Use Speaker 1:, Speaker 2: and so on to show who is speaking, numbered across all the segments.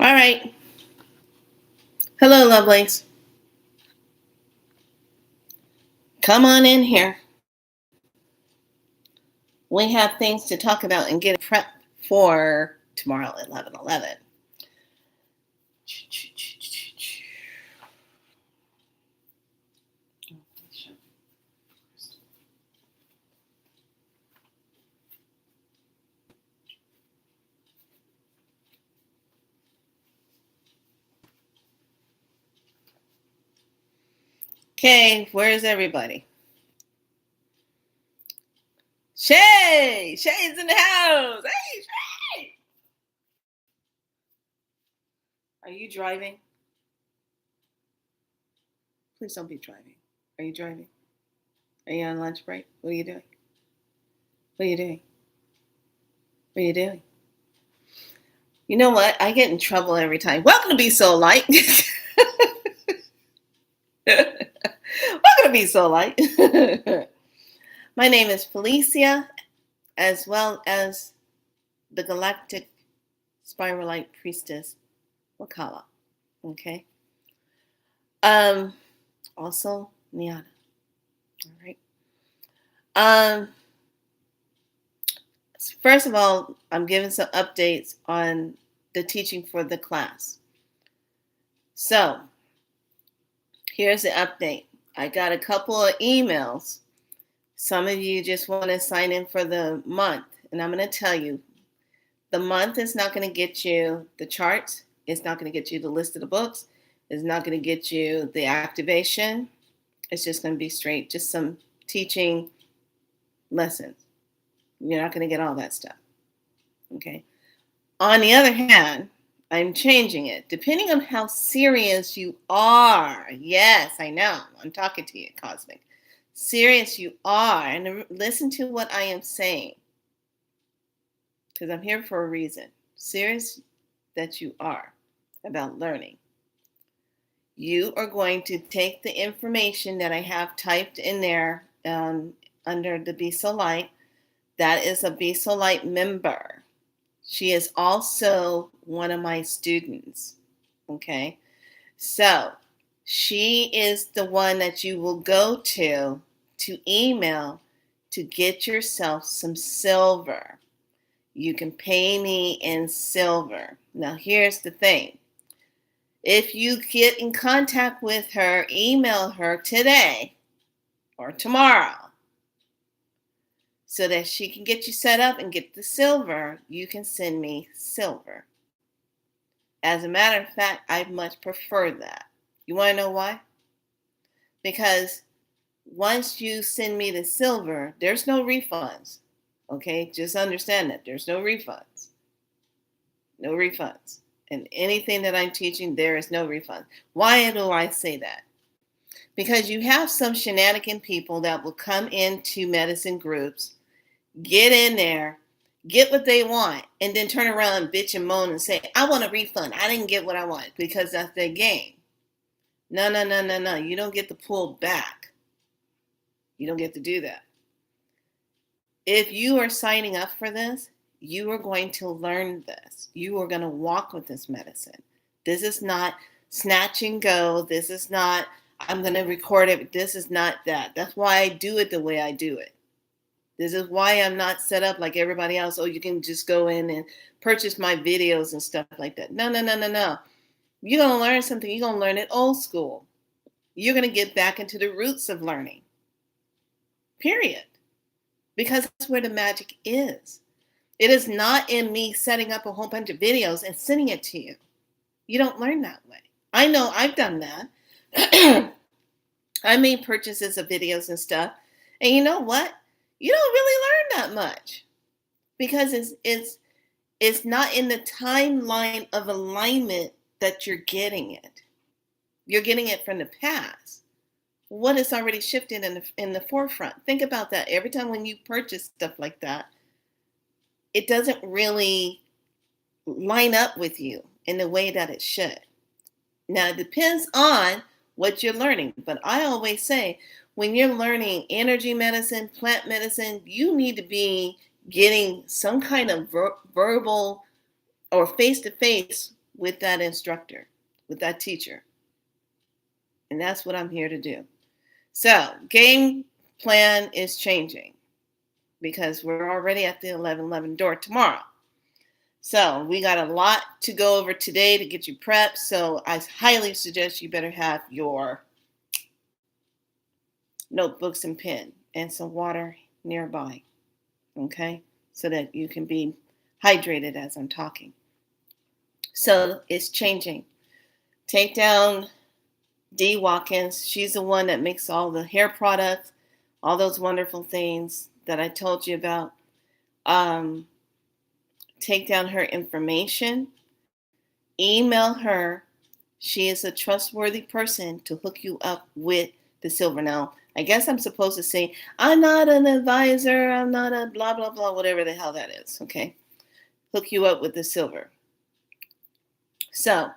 Speaker 1: All right. Hello, lovelies. Come on in here. We have things to talk about and get prep for tomorrow at 11:11. Okay, where's everybody? Shay! Shay's in the house! Hey, Shay! Are you driving? Please don't be driving. Are you driving? Are you on lunch break? What are you doing? What are you doing? What are you doing? You know what? I get in trouble every time. Welcome to Be So Light. Welcome to Be So Light. My name is Felicia, as well as the Galactic Spiralite Priestess, Wakala. Okay. Also Niana. All right. First of all, I'm giving some updates on the teaching for the class. So, here's the update. I got a couple of emails. Some of you just want to sign in for the month, and I'm going to tell you, the month is not going to get you the charts. It's not going to get you the list of the books. It's not going to get you the activation. It's just going to be straight, just some teaching lessons. You're not going to get all that stuff. Okay. On the other hand, I'm changing it depending on how serious you are. Yes, I know. I'm talking to you, Cosmic. Serious you are, and listen to what I am saying, because I'm here for a reason. Serious that you are about learning. You are going to take the information that I have typed in there under the Be So Light. That is a Be So Light member. She is also one of my students. Okay. So she is the one that you will go to email to get yourself some silver. You can pay me in silver. Now, here's the thing. If you get in contact with her, email her today or tomorrow so that she can get you set up and get the silver, you can send me silver. As a matter of fact, I much prefer that. You want to know why? Because once you send me the silver, there's no refunds. Okay? Just understand that there's no refunds. No refunds. And anything that I'm teaching, there is no refund. Why do I say that? Because you have some shenanigan people that will come into medicine groups, get in there, get what they want, and then turn around and bitch and moan and say, I want a refund. I didn't get what I want, because that's their game. No. You don't get to pull back. You don't get to do that. If you are signing up for this, you are going to learn this. You are going to walk with this medicine. This is not snatch and go. This is not, I'm going to record it. This is not that. That's why I do it the way I do it. This is why I'm not set up like everybody else. Oh, you can just go in and purchase my videos and stuff like that. No. You're going to learn something. You're going to learn it old school. You're going to get back into the roots of learning. Period. Because that's where the magic is. It is not in me setting up a whole bunch of videos and sending it to you. You don't learn that way. I know I've done that. I made purchases of videos and stuff. And you know what? You don't really learn that much. Because it's not in the timeline of alignment that you're getting it. You're getting it from the past. What is already shifted in the forefront? Think about that. Every time when you purchase stuff like that, it doesn't really line up with you in the way that it should. Now, it depends on what you're learning. But I always say, when you're learning energy medicine, plant medicine, you need to be getting some kind of verbal or face-to-face with that instructor, with that teacher. And that's what I'm here to do. So, game plan is changing because we're already at the 11:11 door tomorrow. So, we got a lot to go over today to get you prepped. So, I highly suggest you better have your notebooks and pen and some water nearby. Okay? So that you can be hydrated as I'm talking. So, it's changing. Take down Dee Watkins. She's the one that makes all the hair products, all those wonderful things that I told you about. Take down her information, email her. She is a trustworthy person to hook you up with the silver. Now, I guess I'm supposed to say, I'm not an advisor, I'm not a blah, blah, blah, whatever the hell that is, okay? Hook you up with the silver. So,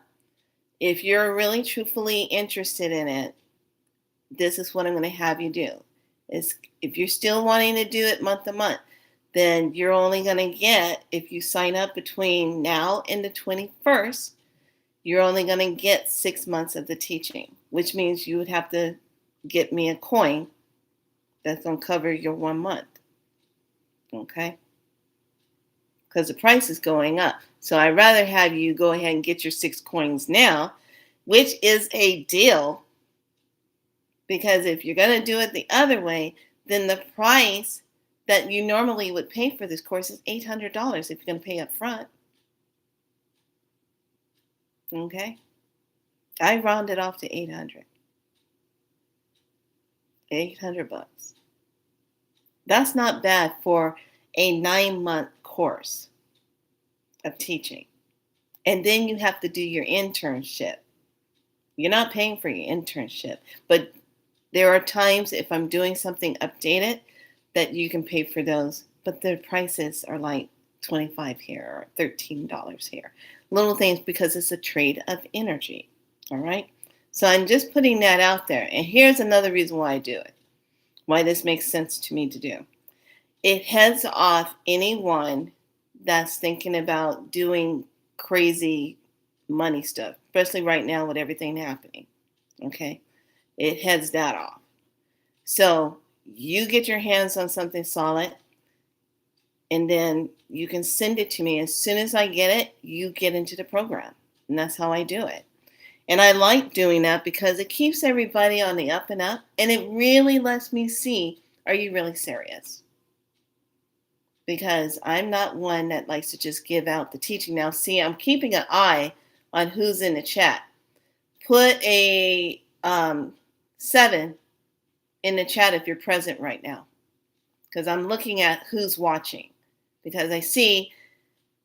Speaker 1: if you're really truthfully interested in it, this is what I'm going to have you do. If you're still wanting to do it month to month, then you're only going to get, if you sign up between now and the 21st, you're only going to get 6 months of the teaching, which means you would have to get me a coin that's going to cover your 1 month. Okay? Because the price is going up. So I'd rather have you go ahead and get your 6 coins now, which is a deal. Because if you're going to do it the other way, then the price that you normally would pay for this course is $800 if you're going to pay up front. Okay? I rounded off to 800. 800 bucks. That's not bad for a 9-month course of teaching. And then you have to do your internship. You're not paying for your internship, but there are times if I'm doing something updated that you can pay for those, but the prices are like $25 here or $13 here. Little things because it's a trade of energy. All right. So I'm just putting that out there. And here's another reason why I do it, why this makes sense to me to do. It heads off anyone that's thinking about doing crazy money stuff, especially right now with everything happening. Okay. It heads that off. So you get your hands on something solid, and then you can send it to me. As soon as I get it, you get into the program. And that's how I do it. And I like doing that because it keeps everybody on the up and up. And it really lets me see, are you really serious? Because I'm not one that likes to just give out the teaching. Now, see, I'm keeping an eye on who's in the chat. Put a 7 in the chat if you're present right now, because I'm looking at who's watching, because I see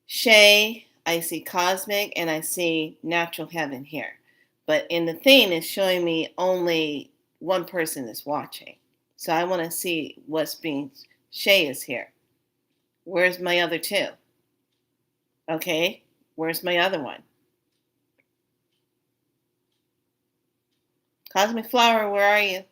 Speaker 1: Shay, I see Cosmic, and I see Natural Heaven here. But in the thing, it's showing me only one person is watching. So I want to see what's being, Shay is here. Where's my other 2? Okay, where's my other one? Cosmic Flower, where are you?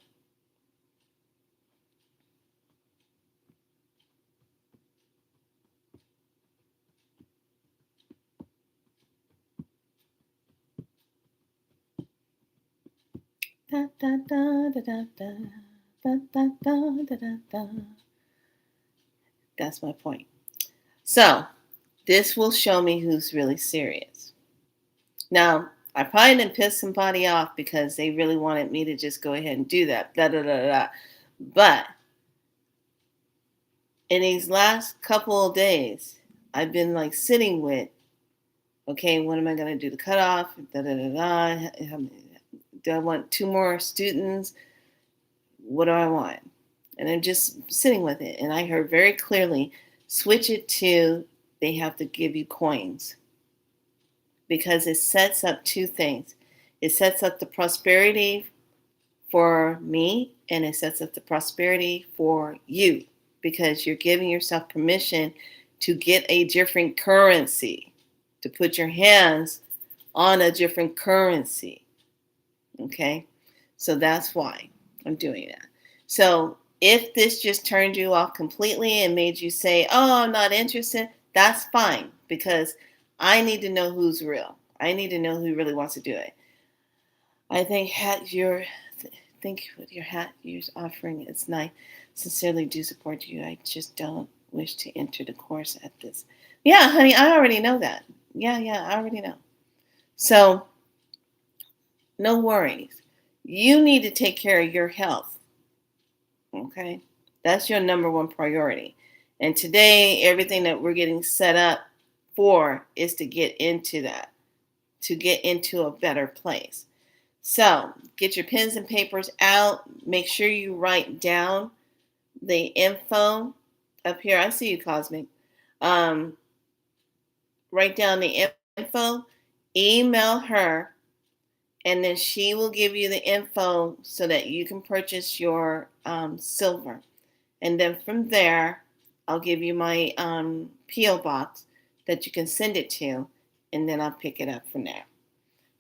Speaker 1: Da, da, da, da, da, da, da, da, da, da, da. That's my point. So this will show me who's really serious. Now, I probably didn't piss somebody off because they really wanted me to just go ahead and do that. Da, da, da, da. But in these last couple of days, I've been like sitting with, okay, what am I going to do? The cutoff? Da, da, da, da. Do I want 2 more students? What do I want? And I'm just sitting with it. And I heard very clearly, switch it to they have to give you coins. Because it sets up 2 things. It sets up the prosperity for me, and it sets up the prosperity for you. Because you're giving yourself permission to get a different currency, to put your hands on a different currency. Okay, so that's why I'm doing that. So if this just turned you off completely and made you say, oh, I'm not interested, that's fine, because I need to know who's real. I need to know who really wants to do it. I think with your hat you're offering is nice. Sincerely do support you. I just don't wish to enter the course at this. Yeah, honey, I already know that. Yeah, I already know. So no worries. You need to take care of your health. Okay? That's your number one priority. And today, everything that we're getting set up for is to get into that, to get into a better place. So get your pens and papers out. Make sure you write down the info up here. I see you, Cosmic. Write down the info, email her, and then she will give you the info so that you can purchase your silver. And then from there, I'll give you my P.O. box that you can send it to, and then I'll pick it up from there.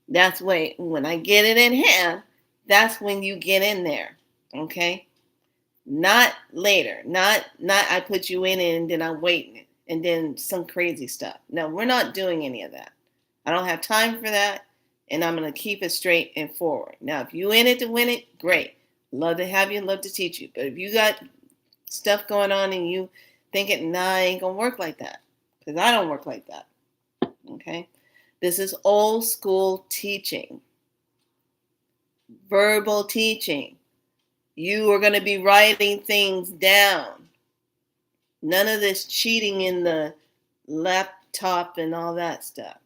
Speaker 1: That's when I get it in hand, that's when you get in there, okay? Not later, not I put you in it and then I'm waiting and then some crazy stuff. No, we're not doing any of that. I don't have time for that, and I'm going to keep it straight and forward. Now, if you in it to win it, great. Love to have you, love to teach you. But if you got stuff going on and you thinking, nah, I ain't going to work like that, because I don't work like that, okay? This is old school teaching, verbal teaching. You are going to be writing things down. None of this cheating in the laptop and all that stuff.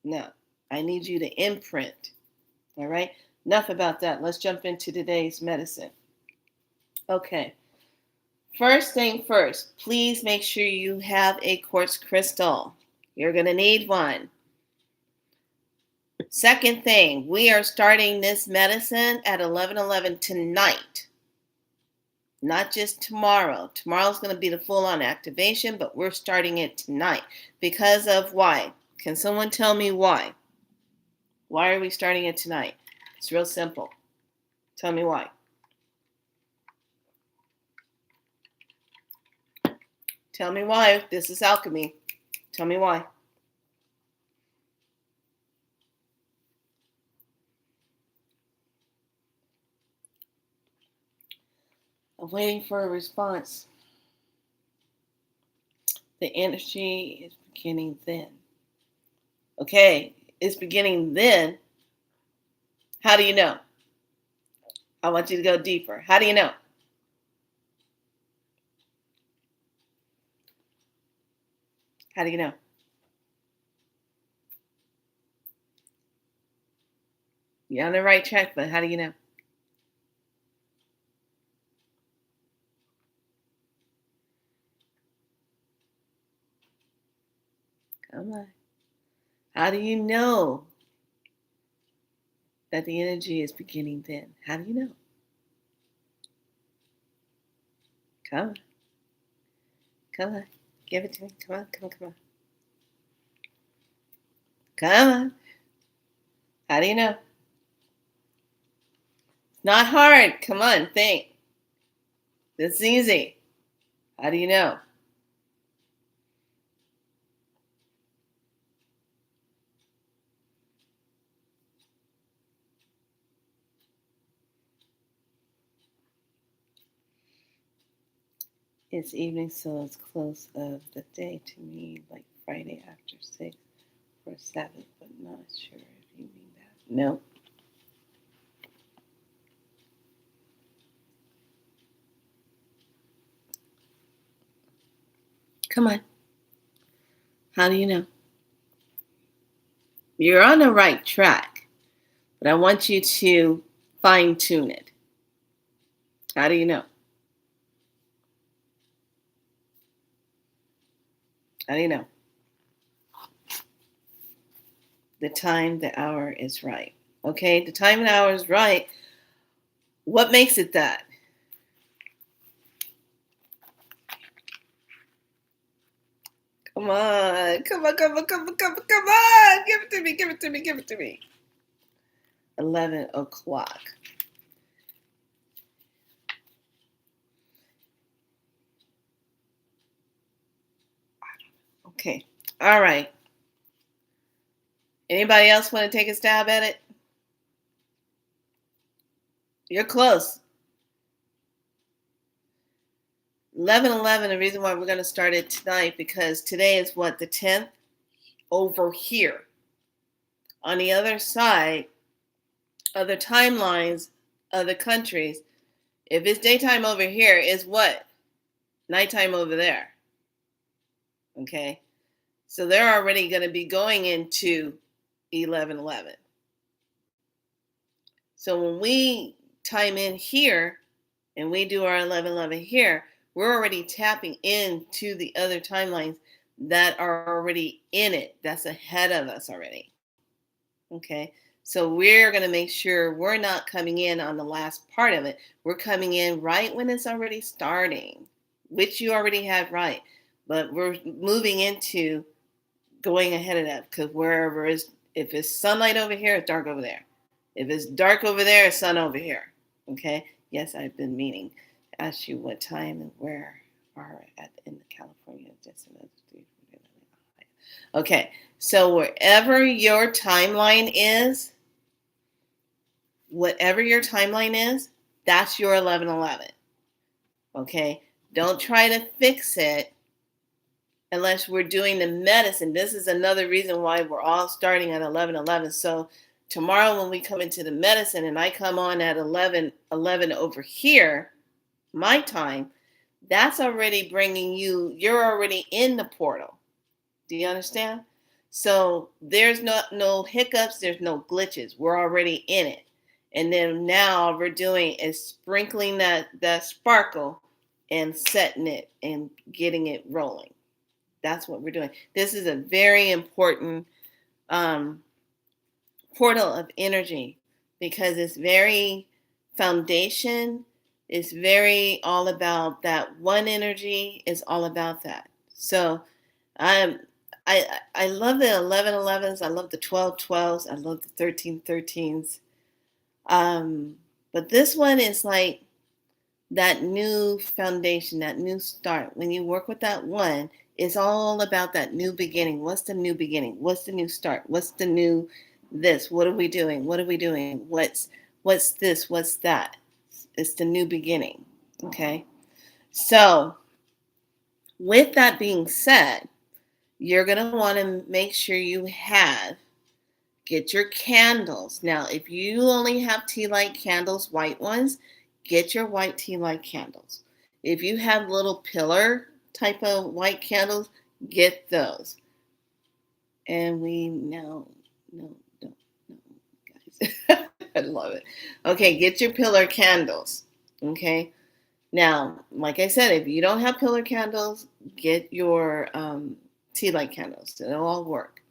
Speaker 1: No, I need you to imprint. All right? Enough about that. Let's jump into today's medicine. Okay. First thing first, please make sure you have a quartz crystal. You're going to need one. Second thing, we are starting this medicine at 11:11 tonight. Not just tomorrow. Tomorrow's going to be the full-on activation, but we're starting it tonight. Because of why? Can someone tell me why? Why are we starting it tonight? It's real simple. Tell me why. Tell me why. This is alchemy. Tell me why. I'm waiting for a response. The energy is beginning then. Okay, it's beginning then. How do you know? I want you to go deeper. How do you know? How do you know? You're on the right track, but how do you know? Come on. How do you know that the energy is beginning then? How do you know? Come on. Come on. Give it to me. Come on. Come on. Come on. Come on. How do you know? It's not hard. Come on. Think. This is easy. How do you know? It's evening, so it's close of the day to me, like Friday after 6 or 7, but not sure if you mean that. No. Come on. How do you know? You're on the right track, but I want you to fine tune it. How do you know? How do you know? The time, the hour is right. Okay, the time and hour is right. What makes it that? Come on, come on, come on, come on, come on, come on. Give it to me, give it to me, give it to me. 11 o'clock. Okay, all right. Anybody else want to take a stab at it? You're close. 11:11, the reason why we're going to start it tonight, because today is what, the 10th? Over here. On the other side, other timelines, other countries, if it's daytime over here, is what? Nighttime over there. Okay? So they're already going to be going into 11:11. So when we time in here and we do our 11:11 here, we're already tapping into the other timelines that are already in it. That's ahead of us already. Okay. So we're going to make sure we're not coming in on the last part of it. We're coming in right when it's already starting, which you already had right. But we're moving into going ahead of that, because wherever is, if it's sunlight over here, it's dark over there. If it's dark over there, it's sun over here. Okay. Yes, I've been meaning to ask you what time and where are at in California. Just another 3. Okay. So wherever your timeline is, whatever your timeline is, that's your 11:11. Okay. Don't try to fix it unless we're doing the medicine. This is another reason why we're all starting at 11:11. So tomorrow when we come into the medicine and I come on at 11:11 over here, my time, that's already bringing you, you're already in the portal. Do you understand? So there's no hiccups, there's no glitches. We're already in it. And then now all we're doing is sprinkling that sparkle and setting it and getting it rolling. That's what we're doing. This is a very important portal of energy, because it's very foundation. It's very all about that one energy. Is all about that. So I love the 11:11s. I love the 12:12s. I love the 13:13s. But this one is like that new foundation, that new start. When you work with that one, it's all about that new beginning. What's the new beginning? What's the new start? What's the new this? What are we doing? What are we doing? What's this? What's that? It's the new beginning. Okay. So with that being said, you're going to want to make sure you get your candles. Now, if you only have tea light candles, white ones, get your white tea light candles. If you have little pillar type of white candles, get those. And we no, guys. I love it. Okay, get your pillar candles. Okay. Now, like I said, if you don't have pillar candles, get your tea light candles. It'll all work.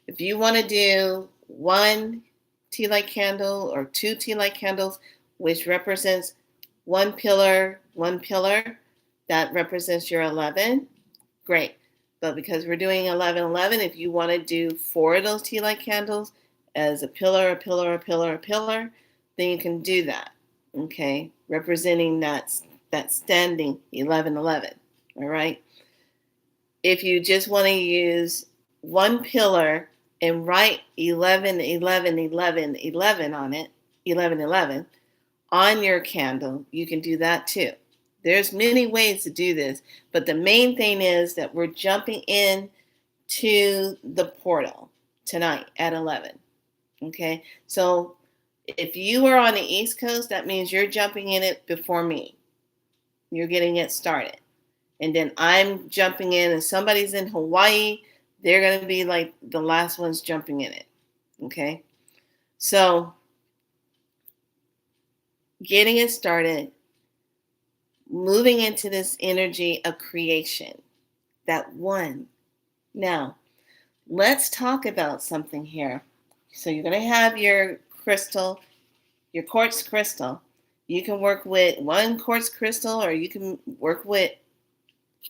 Speaker 1: If you want to do one tea light candle or 2 tea light candles, which represents one pillar, that represents your 11, great. But because we're doing 11:11, if you want to do 4 of those tea light candles as a pillar, then you can do that. Okay, representing that standing 11:11. All right. If you just want to use one pillar and write 11:11:11:11 on it, 11:11 on your candle, you can do that too. There's many ways to do this, but the main thing is that we're jumping in to the portal tonight at 11. Okay, so if you are on the East Coast, that means you're jumping in it before me. You're getting it started. And then I'm jumping in, and somebody's in Hawaii, they're going to be like the last ones jumping in it. Okay, so getting it started, moving into this energy of creation, that one. Now, let's talk about something here. So you're going to have your crystal, your quartz crystal. You can work with one quartz crystal, or you can work with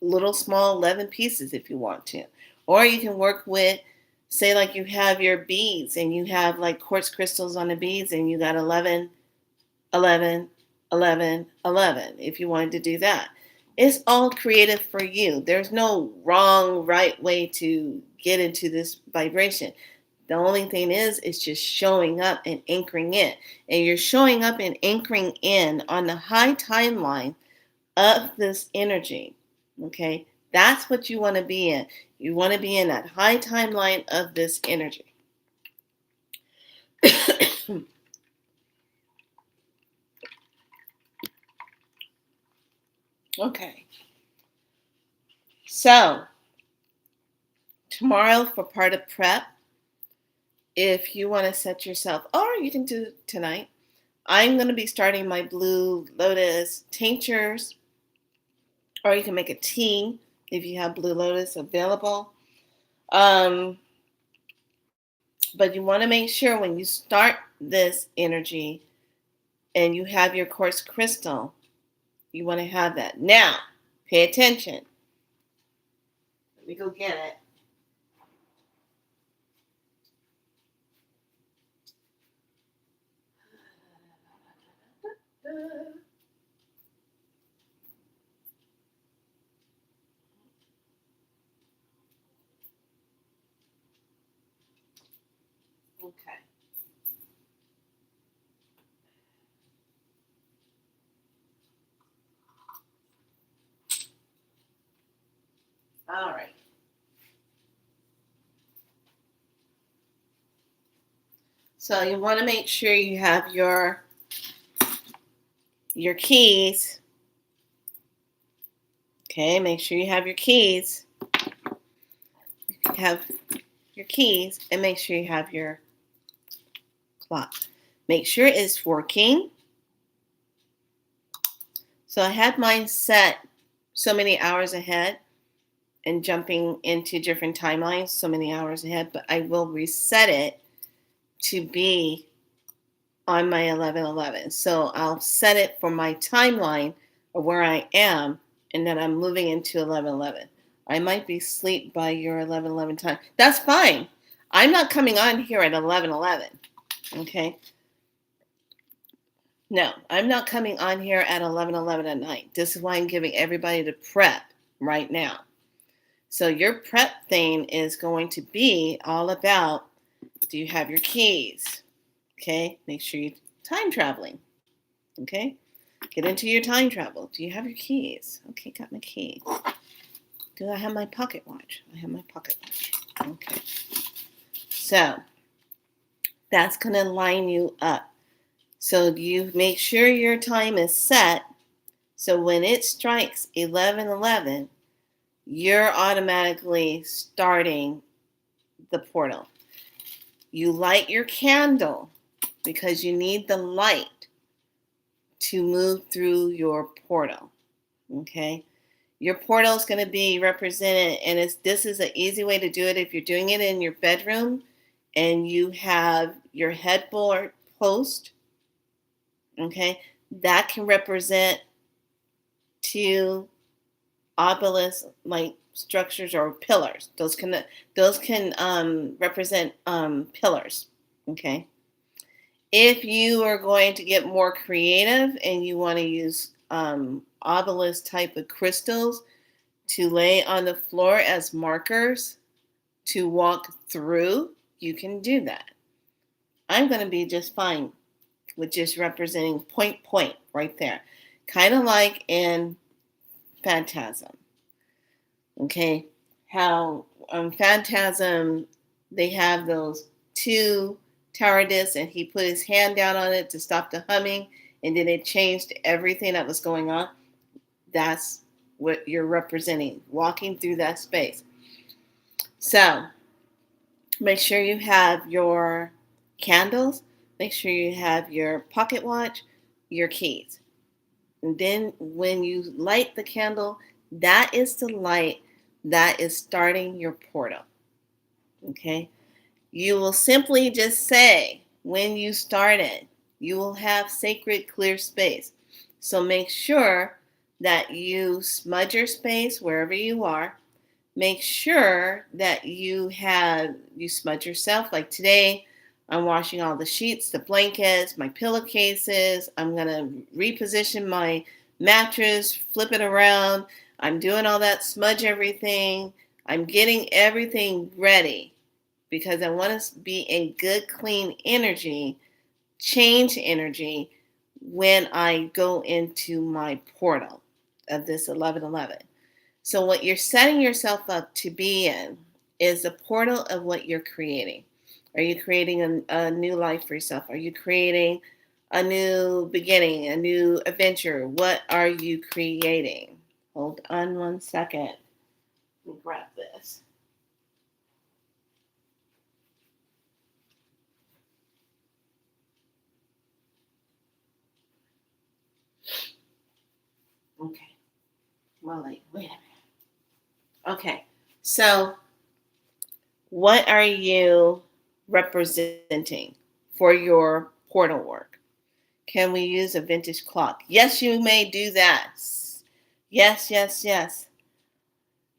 Speaker 1: little small 11 pieces if you want to. Or you can work with, say like you have your beads and you have like quartz crystals on the beads and you got 11, 11, 11, 11, if you wanted to do that. It's all creative for you. There's no wrong, right way to get into this vibration. The only thing is just showing up and anchoring in. And you're showing up and anchoring in on the high timeline of this energy. Okay? That's what you want to be in. You want to be in that high timeline of this energy. Okay. So, tomorrow for part of prep, if you want to set yourself, or you can do it tonight, I'm going to be starting my Blue Lotus tinctures, or you can make a tea if you have Blue Lotus available. But you want to make sure when you start this energy and you have your quartz crystal, you want to have that. Now, pay attention. Let me go get it. Okay. All right. So you want to make sure you have your keys. Okay, make sure you have your keys. You have your keys and make sure you have your clock. Make sure it's working. So I had mine set so many hours ahead and jumping into different timelines so many hours ahead, but I will reset it to be on my 11:11. So I'll set it for my timeline of where I am, and then I'm moving into 11:11. I might be asleep by your 11:11 time. That's fine. I'm not coming on here at 11:11. Okay? No, I'm not coming on here at 11:11 at night. This is why I'm giving everybody the prep right now. So your prep thing is going to be all about, do you have your keys? Okay, make sure you're time traveling. Okay, get into your time travel. Do you have your keys? Okay, got my key. Do I have my pocket watch? I have my pocket watch. Okay, so that's going to line you up. So you make sure your time is set. So when it strikes 11:11, you're automatically starting the portal. You light your candle because you need the light to move through your portal. Okay? Your portal is going to be represented, and this is an easy way to do it if you're doing it in your bedroom and you have your headboard post. Okay? That can represent two obelisk like structures or pillars. Those can represent pillars. Okay. If you are going to get more creative and you want to use obelisk type of crystals to lay on the floor as markers to walk through, you can do that. I'm going to be just fine with just representing point right there. Kind of like in Phantasm. Okay, how Phantasm, they have those two tower discs and he put his hand down on it to stop the humming and then it changed everything that was going on. That's what you're representing, walking through that space. So make sure you have your candles, make sure you have your pocket watch, your keys. And then when you light the candle, that is the light that is starting your portal. Okay? You will simply just say, when you start it, you will have sacred clear space. So make sure that you smudge your space wherever you are. Make sure that you smudge yourself. Like today, I'm washing all the sheets, the blankets, my pillowcases. I'm going to reposition my mattress, flip it around. I'm doing all that, smudge everything. I'm getting everything ready because I want to be in good, clean energy, change energy when I go into my portal of this 1111. So what you're setting yourself up to be in is the portal of what you're creating. Are you creating a new life for yourself? Are you creating a new beginning, a new adventure? What are you creating? Hold on one second. Let me grab this. Okay. Well, wait a minute. Okay. So, what are you representing for your portal work? Can we use a vintage clock? Yes, you may do that. Yes, yes, yes.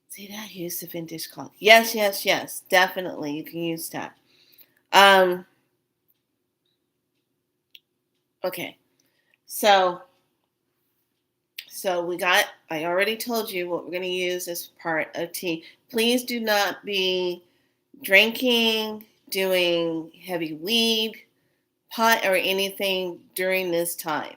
Speaker 1: See that? Use the vintage clock. Yes, yes, yes. Definitely, you can use that. Okay. So I already told you what we're going to use as part of tea. Please do not be drinking, doing heavy weed, pot, or anything during this time.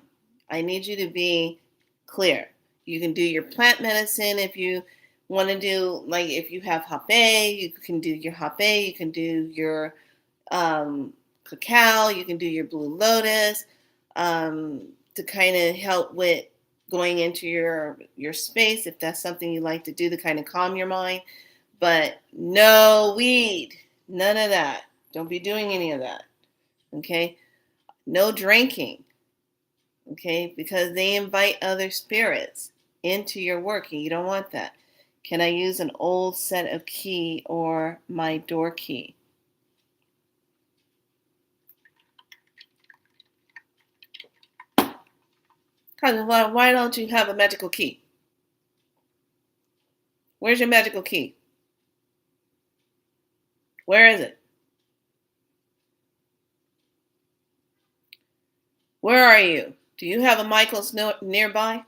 Speaker 1: I need you to be clear. You can do your plant medicine if you want to do, like if you have hape, you can do your hape, you can do your cacao, you can do your blue lotus to kind of help with going into your space if that's something you like to do to kind of calm your mind. But no weed, none of that. Don't be doing any of that. Okay? No drinking. Okay? Because they invite other spirits into your work and you don't want that. Can I use an old set of key or my door key? Why don't you have a magical key? Where's your magical key? Where is it? Where are you? Do you have a Michael's nearby?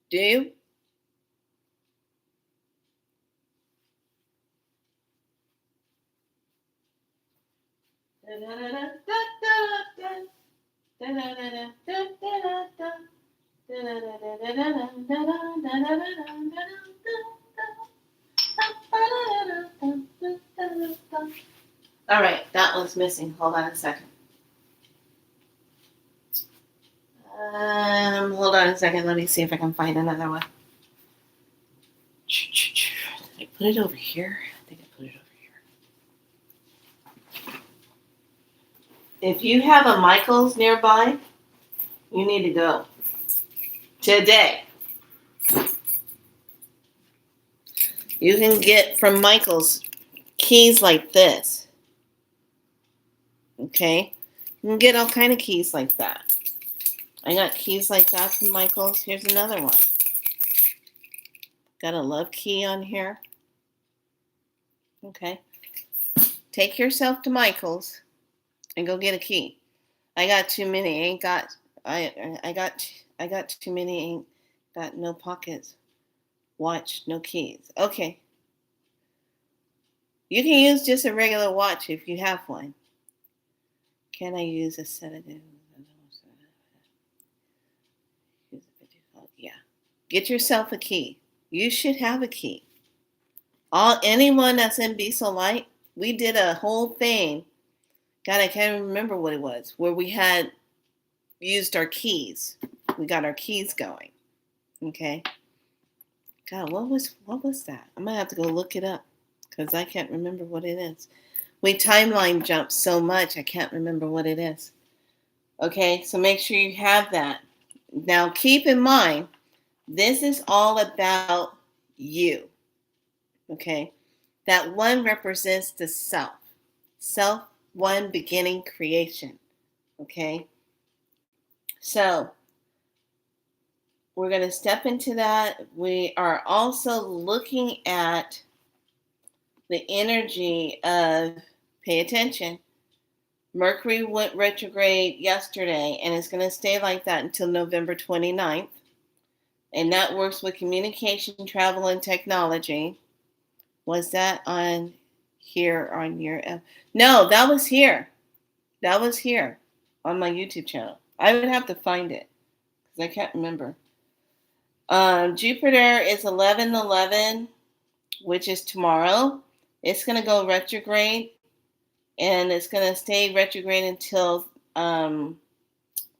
Speaker 1: Do you? All right, that one's missing. Hold on a second. Hold on a second. Let me see if I can find another one. Did I put it over here? I think I put it over here. If you have a Michael's nearby, you need to go today. You can get from Michael's keys like this. Okay? You can get all kind of keys like that. I got keys like that from Michael's. Here's another one. Got a love key on here. Okay. Take yourself to Michael's and go get a key. I got too many. I got too many. Ain't got no pockets. Watch, no keys. Okay. You can use just a regular watch if you have one. Can I use a sedative? Yeah. Get yourself a key. You should have a key. Anyone that's in Be So Light, we did a whole thing. God, I can't even remember what it was, where we had used our keys. We got our keys going. Okay. God, what was that? I'm gonna have to go look it up because I can't remember what it is. We timeline jump so much I can't remember what it is. Okay, so make sure you have that. Now keep in mind, this is all about you. Okay, that one represents the self. Self, one beginning creation. Okay, so we're going to step into that. We are also looking at the energy of, pay attention, Mercury went retrograde yesterday and it's going to stay like that until November 29th. And that works with communication, travel, and technology. Was that on here on your. No, that was here. That was here on my YouTube channel. I would have to find it because I can't remember. Jupiter is 11/11, which is tomorrow. It's going to go retrograde, and it's going to stay retrograde until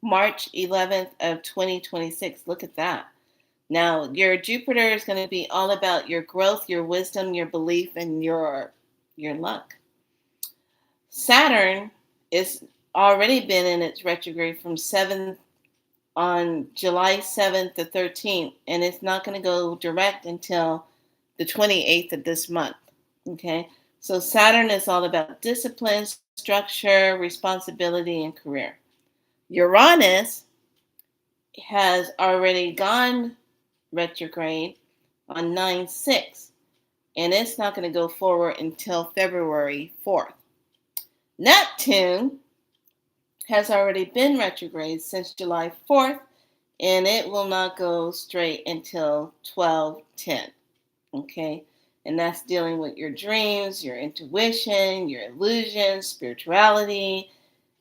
Speaker 1: March 11th of 2026. Look at that. Now, your Jupiter is going to be all about your growth, your wisdom, your belief, and your luck. Saturn is already been in its retrograde from 7th on July 7th to 13th, and it's not going to go direct until the 28th of this month. Okay, so Saturn is all about discipline, structure, responsibility, and career. Uranus has already gone retrograde on 9/6, and it's not going to go forward until February 4th. Neptune has already been retrograde since July 4th, and it will not go straight until 12/10. Okay, and that's dealing with your dreams, your intuition, your illusions, spirituality.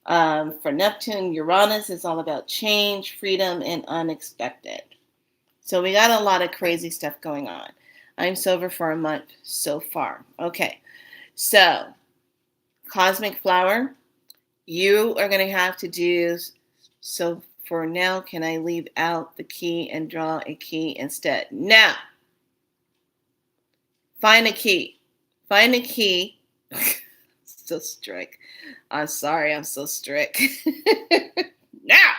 Speaker 1: For Neptune, Uranus is all about change, freedom, and unexpected. So we got a lot of crazy stuff going on. I'm sober for a month so far. Okay, so Cosmic Flower, you are going to have to do, so for now, can I leave out the key and draw a key instead? Now, find a key. Find a key. So strict. I'm sorry, I'm so strict. Now,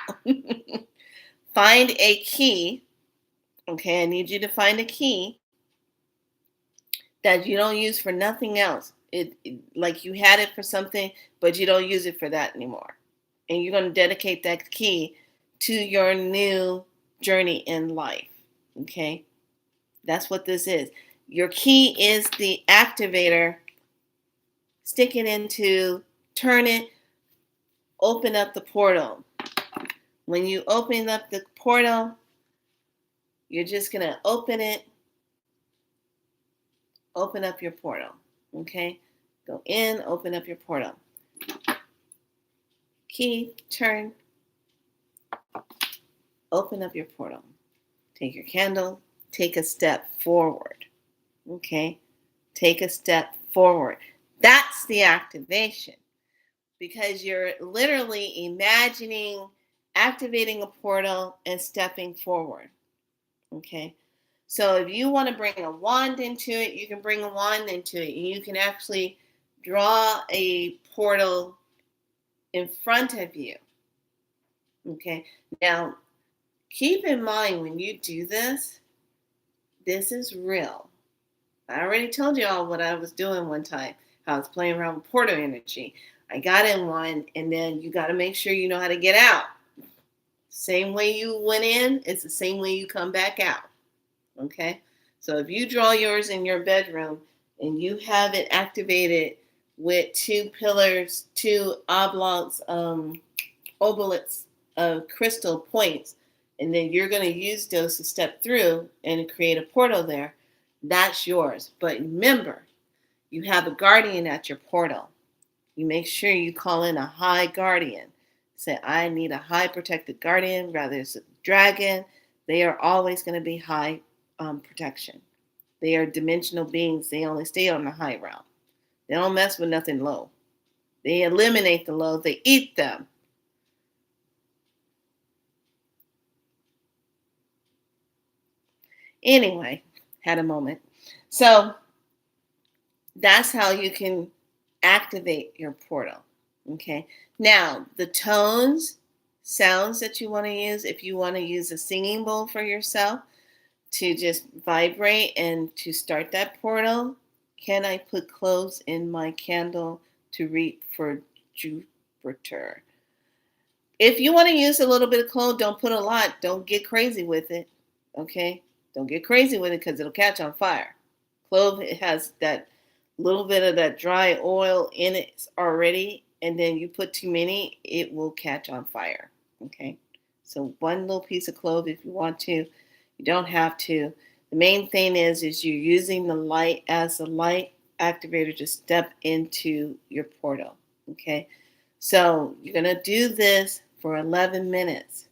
Speaker 1: find a key. Okay, I need you to find a key that you don't use for nothing else. Like you had it for something, but you don't use it for that anymore. And you're going to dedicate that key to your new journey in life. Okay, that's what this is. Your key is the activator. Stick it into, turn it, open up the portal. When you open up the portal, you're just going to open it. Open up your portal. Okay? Go in, open up your portal. Key, turn, open up your portal. Take your candle, take a step forward. Okay? Take a step forward. That's the activation. Because you're literally imagining activating a portal and stepping forward. Okay? So if you want to bring a wand into it, you can bring a wand into it. And you can actually draw a portal in front of you. Okay? Now, keep in mind when you do this, this is real. I already told you all what I was doing one time. I was playing around with portal energy. I got in one, and then you got to make sure you know how to get out. Same way you went in, it's the same way you come back out. Okay? So if you draw yours in your bedroom and you have it activated with two pillars, two oblongs, obelisks of crystal points, and then you're going to use those to step through and create a portal there, that's yours. But remember, you have a guardian at your portal. You make sure you call in a high guardian. Say, I need a high protected guardian, rather it's a dragon. They are always going to be high protection. They are dimensional beings. They only stay on the high realm. They don't mess with nothing low. They eliminate the low. They eat them. Anyway, had a moment. So that's how you can activate your portal. Okay. Now, the tones, sounds that you want to use, if you want to use a singing bowl for yourself to just vibrate and to start that portal, can I put cloves in my candle to reap for Jupiter? If you want to use a little bit of clove, don't put a lot. Don't get crazy with it. Okay? Don't get crazy with it because it'll catch on fire. Clove, it has that little bit of that dry oil in it already, and then you put too many, it will catch on fire. Okay? So one little piece of clove if you want to. You don't have to. The main thing is you're using the light as the light activator to step into your portal. Okay, so you're going to do this for 11 minutes.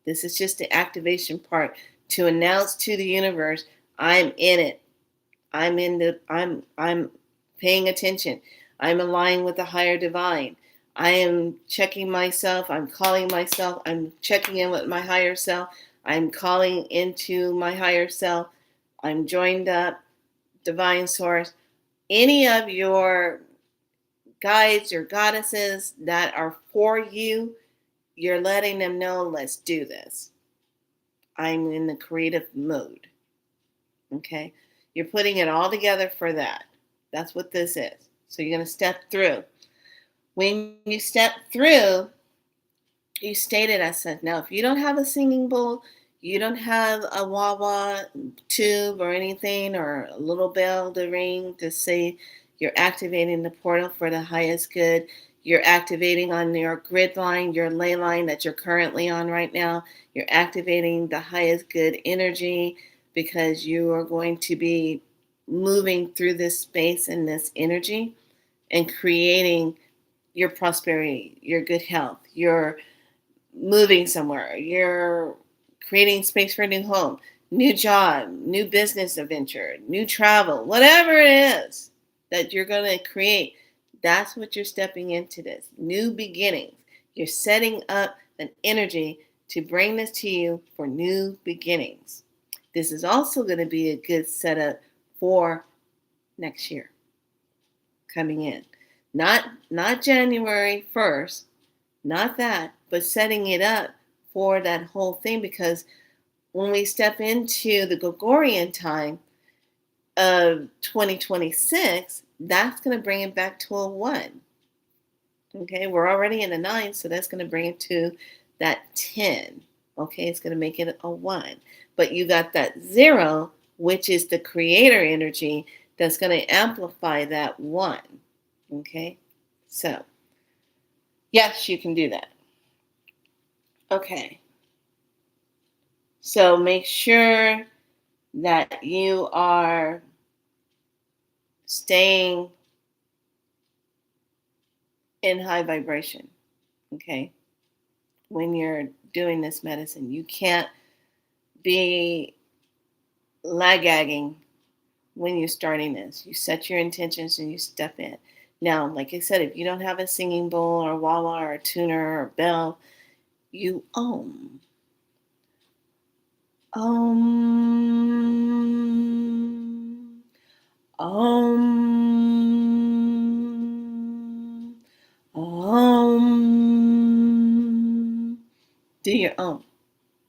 Speaker 1: This is just the activation part to announce to the universe, I'm in it. I'm paying attention. I'm aligned with the higher divine. I am checking myself. I'm calling myself. I'm checking in with my higher self. I'm calling into my higher self. I'm joined up, divine source. Any of your guides or goddesses that are for you, you're letting them know, let's do this. I'm in the creative mode. Okay? You're putting it all together for that. That's what this is. So you're going to step through. When you step through, you stated, I said, now, if you don't have a singing bowl, you don't have a wah-wah tube or anything, or a little bell to ring to say you're activating the portal for the highest good. You're activating on your grid line, your ley line that you're currently on right now. You're activating the highest good energy because you are going to be moving through this space and this energy and creating your prosperity, your good health, your moving somewhere, you're creating space for a new home, new job, new business adventure, new travel, whatever it is that you're going to create, that's what you're stepping into this. New beginnings. You're setting up an energy to bring this to you for new beginnings. This is also going to be a good setup for next year coming in. Not January 1st, not that, but setting it up for that whole thing, because when we step into the Gregorian time of 2026, that's going to bring it back to a 1. Okay, we're already in a 9, so that's going to bring it to that 10. Okay, it's going to make it a 1. But you got that 0, which is the creator energy that's going to amplify that 1. Okay, so yes, you can do that. Okay. So make sure that you are staying in high vibration. Okay. When you're doing this medicine, you can't be laggagging when you're starting this. You set your intentions and you step in. Now, like I said, if you don't have a singing bowl or wah-wah or a tuner or bell, you Om. Om. Om. Do your Om.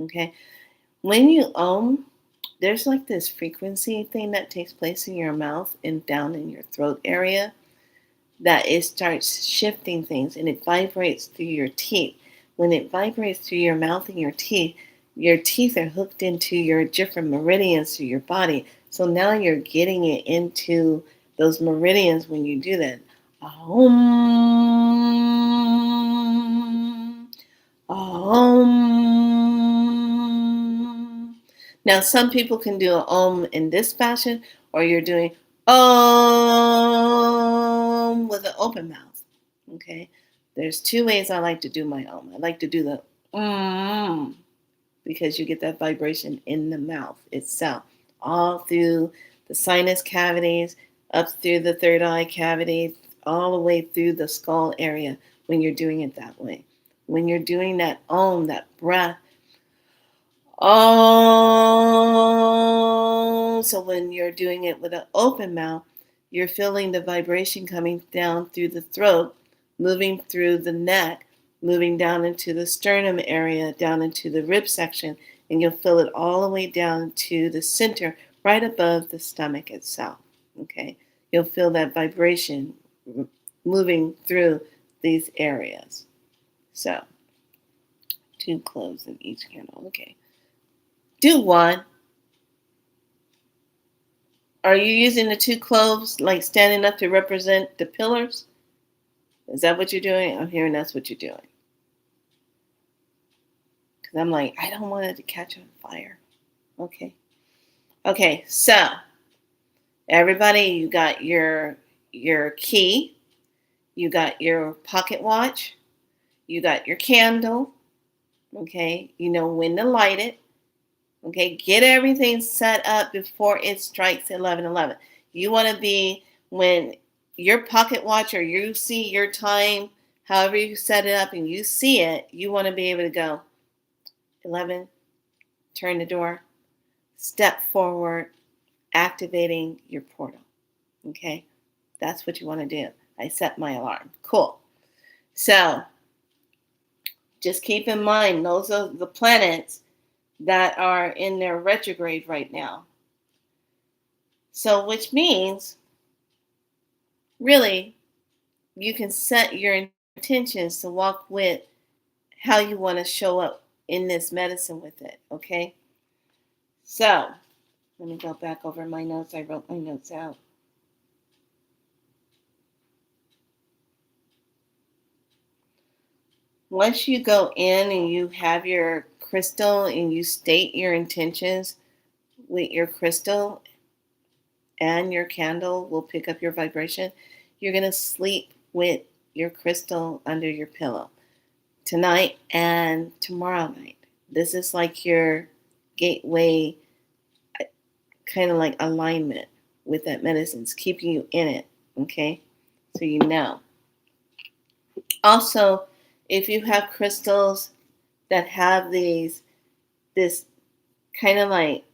Speaker 1: Okay. When you Om, there's like this frequency thing that takes place in your mouth and down in your throat area, that it starts shifting things and it vibrates through your teeth. When it vibrates through your mouth and your teeth are hooked into your different meridians through your body. So now you're getting it into those meridians when you do that. Om. Om. Now, some people can do an Om in this fashion, or you're doing Om with an open mouth. Okay? There's 2 ways I like to do my Om. I like to do the because you get that vibration in the mouth itself, all through the sinus cavities, up through the third eye cavity, all the way through the skull area when you're doing it that way. When you're doing that Om, that breath, oh, so when you're doing it with an open mouth, you're feeling the vibration coming down through the throat, moving through the neck, moving down into the sternum area, down into the rib section, and you'll feel it all the way down to the center, right above the stomach itself. Okay, you'll feel that vibration moving through these areas. So, 2 cloves in each candle. Okay. Do 1. Are you using the 2 cloves like standing up to represent the pillars? Is that what you're doing? I'm hearing that's what you're doing. Because I'm like, I don't want it to catch on fire. Okay. Okay, so Everybody, you got your key, you got your pocket watch, you got your candle, okay? You know when to light it, okay? Get everything set up before it strikes 11:11. You want to be, when your pocket watch or you see your time, however you set it up and you see it, you want to be able to go 11, turn the door, step forward, activating your portal, okay? That's what you want to do. I set my alarm. Cool. So just keep in mind, those are the planets that are in their retrograde right now. So, which means really you can set your intentions to walk with how you want to show up in this medicine with it. Okay. So, let me go back over my notes. I wrote my notes out. Once you go in and you have your crystal and you state your intentions with your crystal, and your candle will pick up your vibration, you're going to sleep with your crystal under your pillow tonight and tomorrow night. This is like your gateway, kind of like alignment with that medicine. It's keeping you in it, okay? So you know. Also, if you have crystals that have this kind of like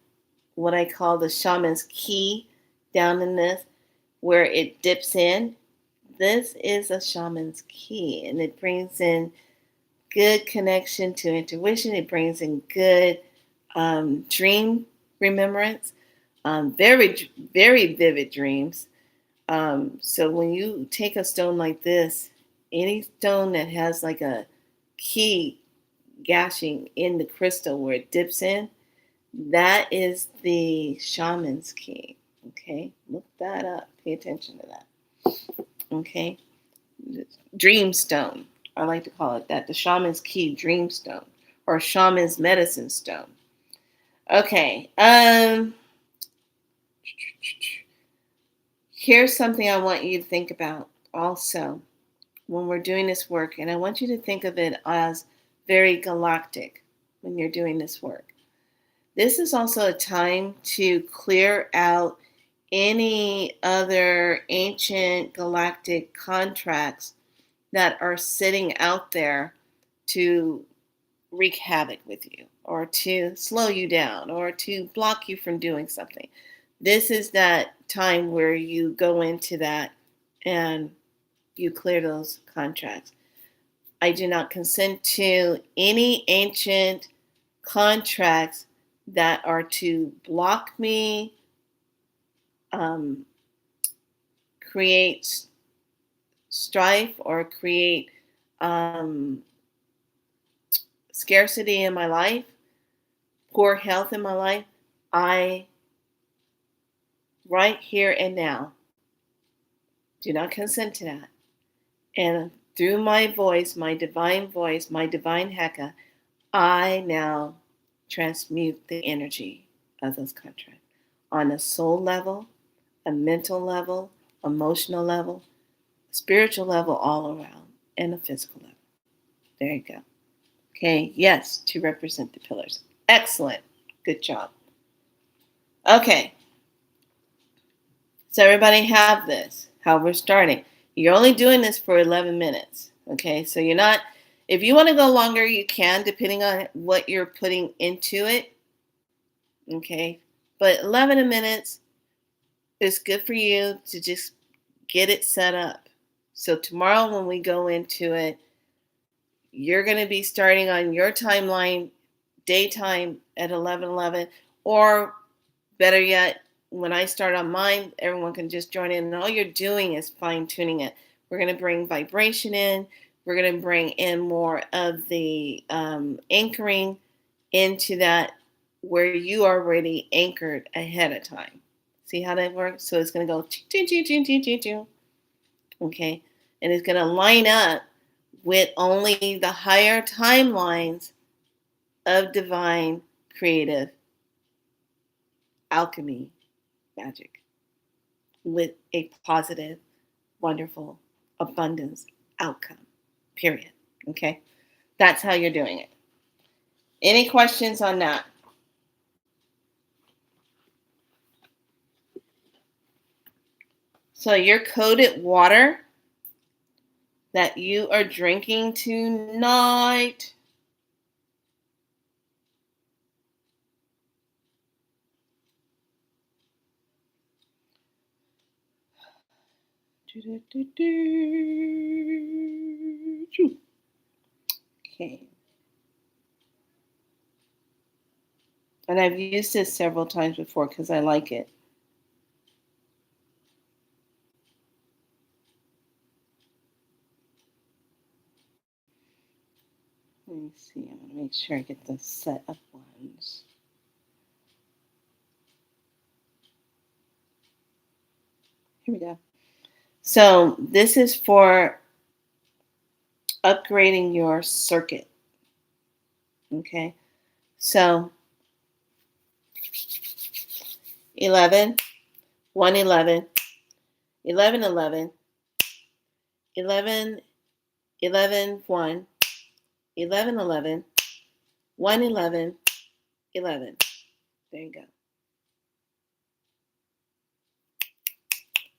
Speaker 1: what I call the shaman's key down in this, where it dips in, this is a shaman's key, and it brings in good connection to intuition. It brings in good dream remembrance, very, very vivid dreams. So when you take a stone like this, any stone that has like a key gashing in the crystal where it dips in, that is the shaman's key. Okay, look that up. Pay attention to that. Okay, dreamstone. I like to call it that. The shaman's key dreamstone or shaman's medicine stone. Okay. Here's something I want you to think about also when we're doing this work, and I want you to think of it as very galactic when you're doing this work. This is also a time to clear out any other ancient galactic contracts that are sitting out there to wreak havoc with you or to slow you down or to block you from doing something. This is that time where you go into that and you clear those contracts. I do not consent to any ancient contracts that are to block me, um, create strife, or create um, scarcity in my life, poor health in my life. I, right here and now, do not consent to that. And through my voice, my divine Heka, I now transmute the energy of those contracts on a soul level, a mental level, emotional level, spiritual level, all around, and a physical level. There you go. Okay, yes, to represent the pillars. Excellent. Good job. Okay, so everybody have this, how we're starting. You're only doing this for 11 minutes. Okay, so you're not, if you want to go longer, you can, depending on what you're putting into it. Okay, but 11 minutes is good for you to just get it set up. So tomorrow when we go into it, you're going to be starting on your timeline, daytime at 11:11, or better yet, when I start on mine, everyone can just join in, and all you're doing is fine tuning it. We're going to bring vibration in. We're going to bring in more of the anchoring into that, where you are already anchored ahead of time. See how that works? So it's going to go okay, and it's going to line up with only the higher timelines of divine creative alchemy magic. with a positive, wonderful, abundance outcome, period. Okay? That's how you're doing it. Any questions on that? So your coded water that you are drinking tonight okay. And I've used this several times before because I like it. Let me see. I want to make sure I get the set of ones. Here we go. So this is for upgrading your circuit. Okay. So 11, 111, 11, 11, 11, 11, 1, 11, 11, 1, 11, 11. There you go.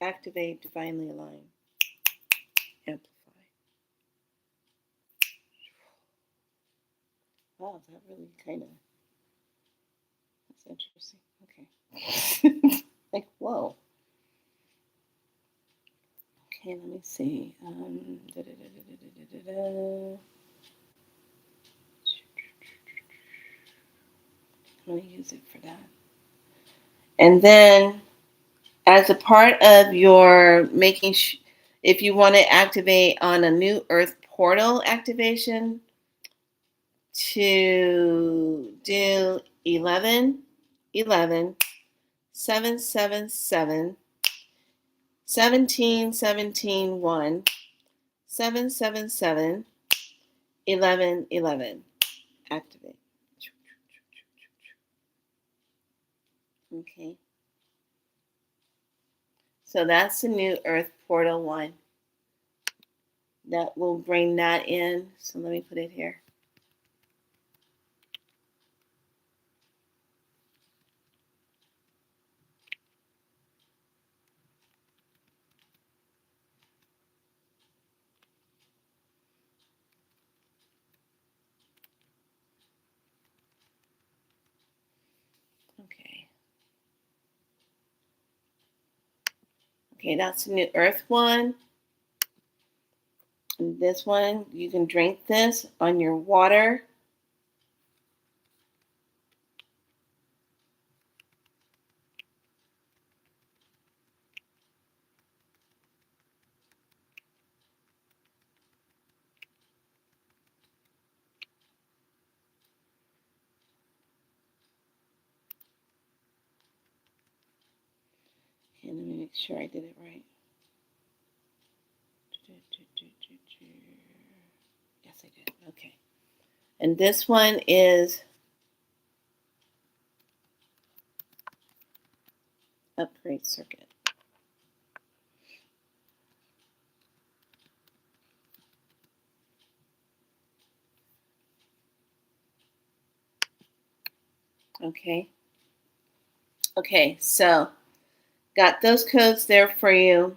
Speaker 1: Activate, divinely align, amplify. Wow, that really kind of, that's interesting. Okay. Like, whoa. Okay, let me see. I'm going to use it for that. And then, as a part of your making, if you want to activate on a new earth portal activation, to do 11, 11, 7, 7, 7, 17, 17, 1, 7, 7, 7, 11, 11. Activate. Okay. So that's the new earth portal one. That will bring that in. So let me put it here. Okay. Okay, that's the new earth one. And this one, you can drink this on your water. Okay, let me make sure I did it right. Yes, I did. Okay. And this one is upgrade circuit. Okay. Okay, so got those codes there for you.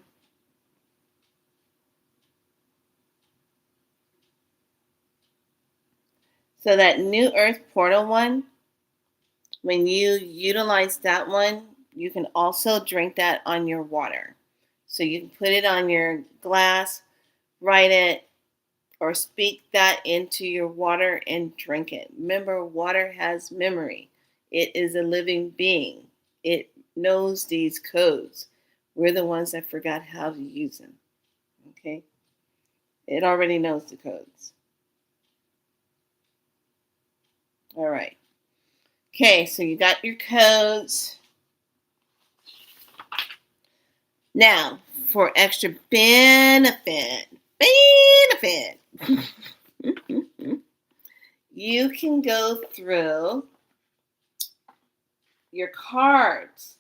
Speaker 1: So that new earth portal one, when you utilize that one, you can also drink that on your water. So you can put it on your glass, write it, or speak that into your water and drink it. Remember, water has memory. It is a living being. It knows these codes. We're the ones that forgot how to use them. Okay? It already knows the codes. All right. Okay, so you got your codes. Now, for extra benefit, you can go through your cards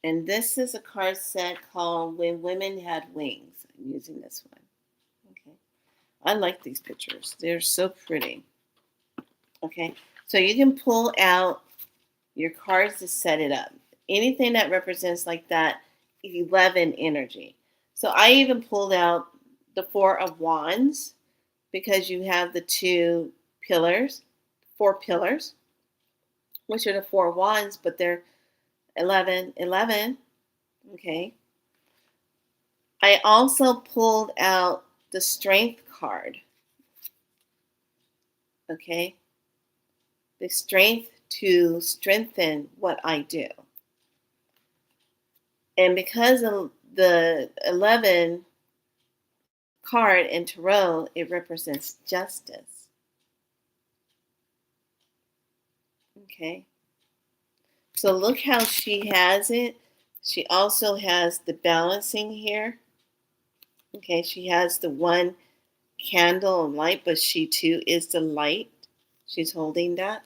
Speaker 1: And this is a card set called When Women Had Wings. I'm using this one. Okay. I like these pictures. They're so pretty. Okay. So you can pull out your cards to set it up. Anything that represents like that 11 energy. So I even pulled out the Four of Wands because you have the two pillars, 4 pillars, which are the 4 wands, but they're 11, 11. Okay. I also pulled out the Strength card. Okay. The strength to strengthen what I do. And because of the 11 card in Tarot, it represents justice. Okay. So look how she has it. She also has the balancing here. Okay, she has the one candle and light, but she too is the light. She's holding that.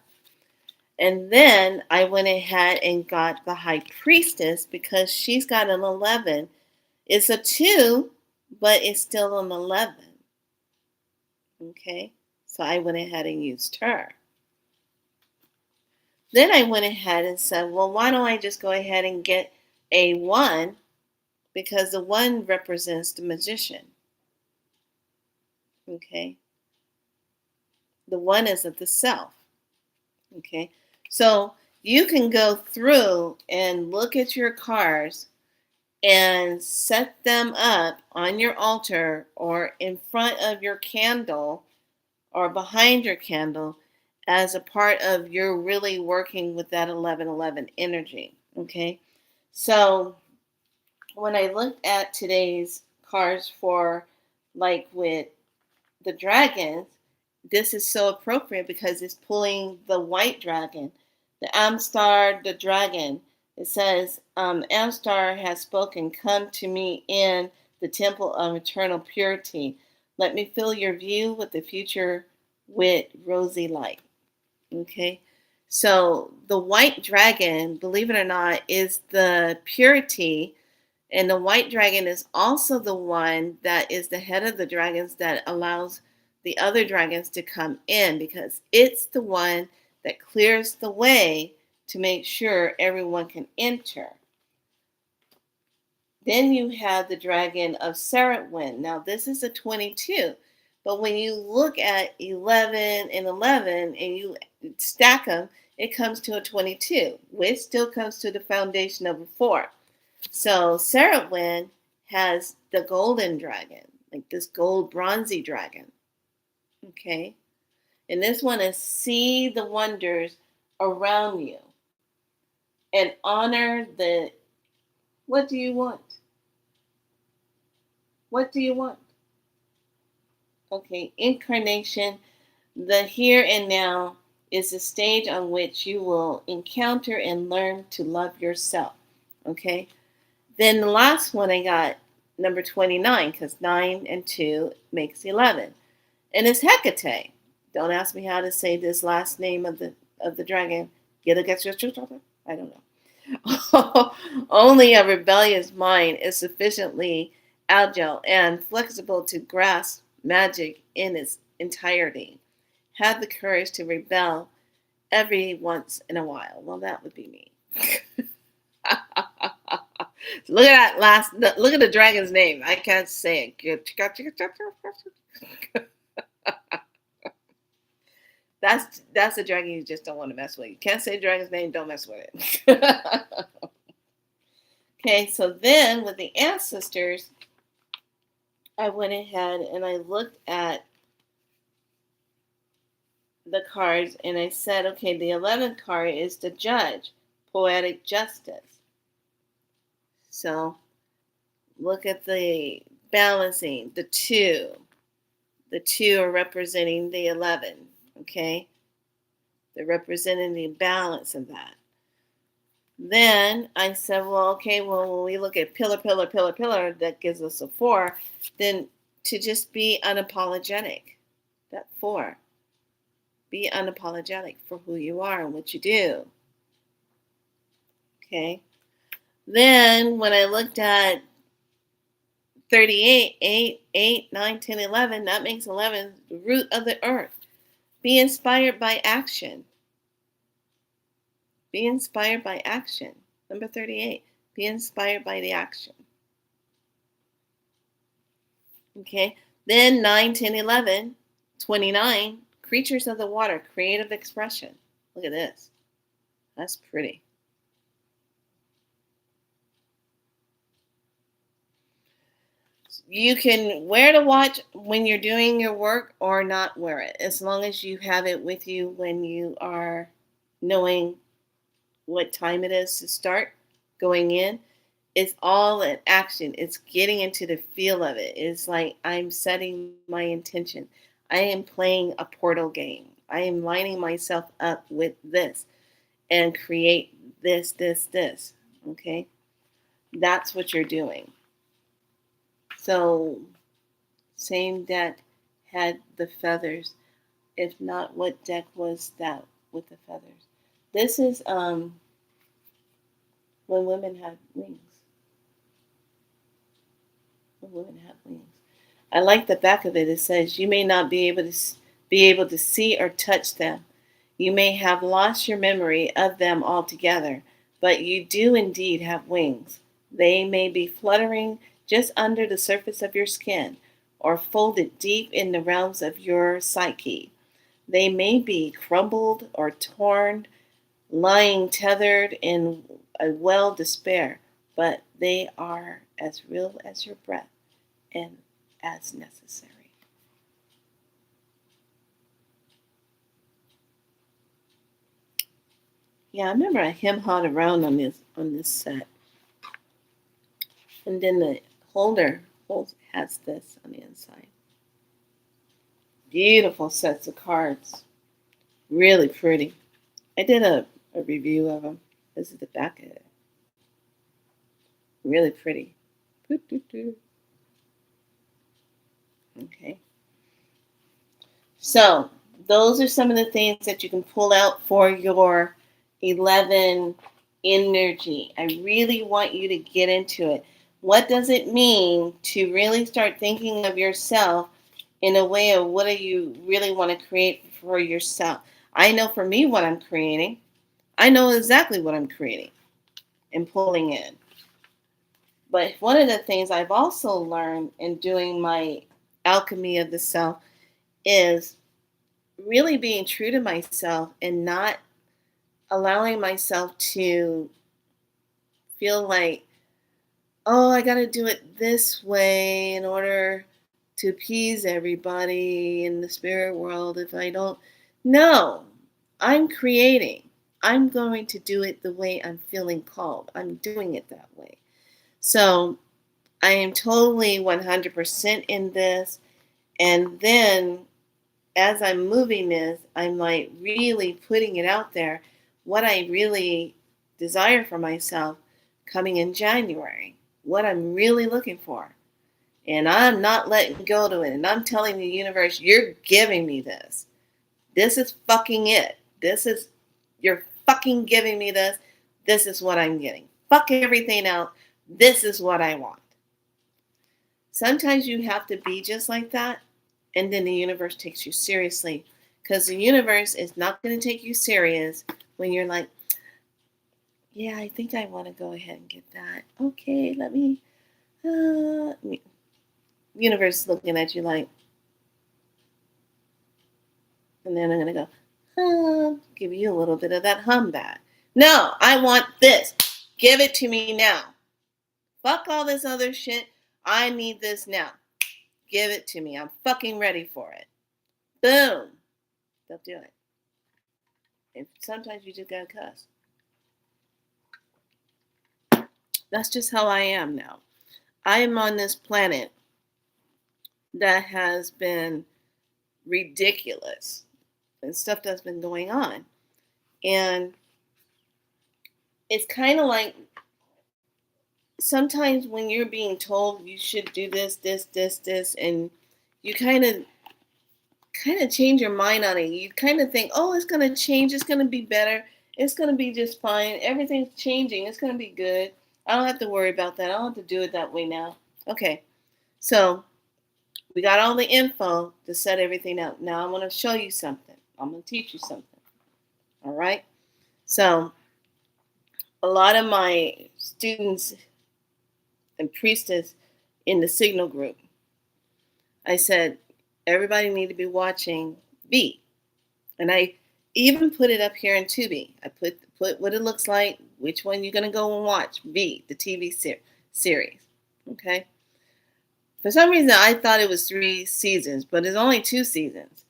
Speaker 1: And then I went ahead and got the High Priestess because she's got an 11. It's a 2, but it's still an 11. Okay, so I went ahead and used her. Then I went ahead and said, well, why don't I just go ahead and get a 1? Because the 1 represents the magician. Okay, the 1 is of the self. Okay, so you can go through and look at your cards and set them up on your altar or in front of your candle or behind your candle as a part of you're really working with that 1111 energy. Okay, so when I looked at today's cards for like with the dragons, this is so appropriate because it's pulling the white dragon, the Amstar, the dragon. It says, Amstar has spoken, come to me in the temple of eternal purity. Let me fill your view with the future with rosy light. Okay, so the white dragon, believe it or not, is the purity. And the white dragon is also the one that is the head of the dragons that allows the other dragons to come in because it's the one that clears the way to make sure everyone can enter. Then you have the dragon of Saratwin. Now, this is a 22, but when you look at 11 and 11 and you stack them, it comes to a 22, which still comes to the foundation of a 4. So Saratwin has the golden dragon, like this gold bronzy dragon. Okay. And this one is see the wonders around you and honor the what do you want? What do you want? Okay, incarnation, the here and now is the stage on which you will encounter and learn to love yourself. Okay. Then the last one I got number 29 because 9 and 2 makes 11. And it's Hecate. Don't ask me how to say this last name of the dragon. I don't know. Only a rebellious mind is sufficiently agile and flexible to grasp magic in its entirety. Have the courage to rebel every once in a while. Well, that would be me. Look at that look at the dragon's name. I can't say it. That's the dragon you just don't want to mess with. You can't say the dragon's name, don't mess with it. Okay, so then with the ancestors, I went ahead and I looked at the cards and I said, okay, the 11th card is the judge, poetic justice. So look at the balancing, the 2. The 2 are representing the 11, okay? They're representing the balance of that. Then I said, well, okay, well, when we look at pillar, that gives us a 4, then to just be unapologetic, that 4. Be unapologetic for who you are and what you do. Okay? Then when I looked at 38, 8, 8, 9, 10, 11, that makes 11 the root of the earth. Be inspired by action. Be inspired by action. Number 38, be inspired by the action. Okay. Then 9, 10, 11, 29, creatures of the water, creative expression. Look at this. That's pretty. You can wear the watch when you're doing your work or not wear it, as long as you have it with you when you are knowing what time it is to start going in. It's all an action. It's getting into the feel of it. It's like I'm setting my intention. I am playing a portal game. I am lining myself up with this and create this, this, this. Okay? That's what you're doing. So, same deck had the feathers. If not, what deck was that with the feathers? This is when women had wings. When women have wings. I like the back of it. It says, "You may not be able to see or touch them. You may have lost your memory of them altogether, but you do indeed have wings. They may be fluttering just under the surface of your skin, or folded deep in the realms of your psyche. They may be crumbled or torn, lying tethered in a well despair, but they are as real as your breath and as necessary." Yeah, I remember I hem-hawed around on this set. And then the holder has this on the inside. Beautiful sets of cards. Really pretty. I did a review of them. This is the back of it. Really pretty. Okay. So, those are some of the things that you can pull out for your 11 energy. I really want you to get into it. What does it mean to really start thinking of yourself in a way of what do you really want to create for yourself? I know for me what I'm creating. I know exactly what I'm creating and pulling in. But one of the things I've also learned in doing my alchemy of the self is really being true to myself and not allowing myself to feel like, oh, I got to do it this way in order to appease everybody in the spirit world. If I don't, no, I'm creating. I'm going to do it the way I'm feeling called. I'm doing it that way. So I am totally 100% in this. And then as I'm moving this, I'm like really putting it out there, what I really desire for myself coming in January, what I'm really looking for. And I'm not letting go to it. And I'm telling the universe, you're giving me this. This is fucking it. You're fucking giving me this. This is what I'm getting. Fuck everything else. This is what I want. Sometimes you have to be just like that, and then the universe takes you seriously. Because the universe is not going to take you serious when you're like, yeah, I think I want to go ahead and get that. Okay, let me. Universe is looking at you like, and then I'm going to go, give you a little bit of that hum back. No, I want this. Give it to me now. Fuck all this other shit. I need this now. Give it to me. I'm fucking ready for it. Boom. They'll do it. And sometimes you just gotta cuss. That's just how I am now. I am on this planet that has been ridiculous and stuff that's been going on. And it's kind of like sometimes when you're being told you should do this, this, this, this, and you kind of change your mind on it. You kind of think, oh, it's going to change. It's going to be better. It's going to be just fine. Everything's changing. It's going to be good. I don't have to worry about that. I don't have to do it that way now. Okay. So we got all the info to set everything up. Now I'm going to show you something. I'm going to teach you something. All right. So a lot of my students and priestess in the signal group, I said, everybody need to be watching V. And I even put it up here in Tubi. I put what it looks like, which one you're going to go and watch, V, the TV series. Okay. For some reason, I thought it was 3 seasons, but it's only 2 seasons.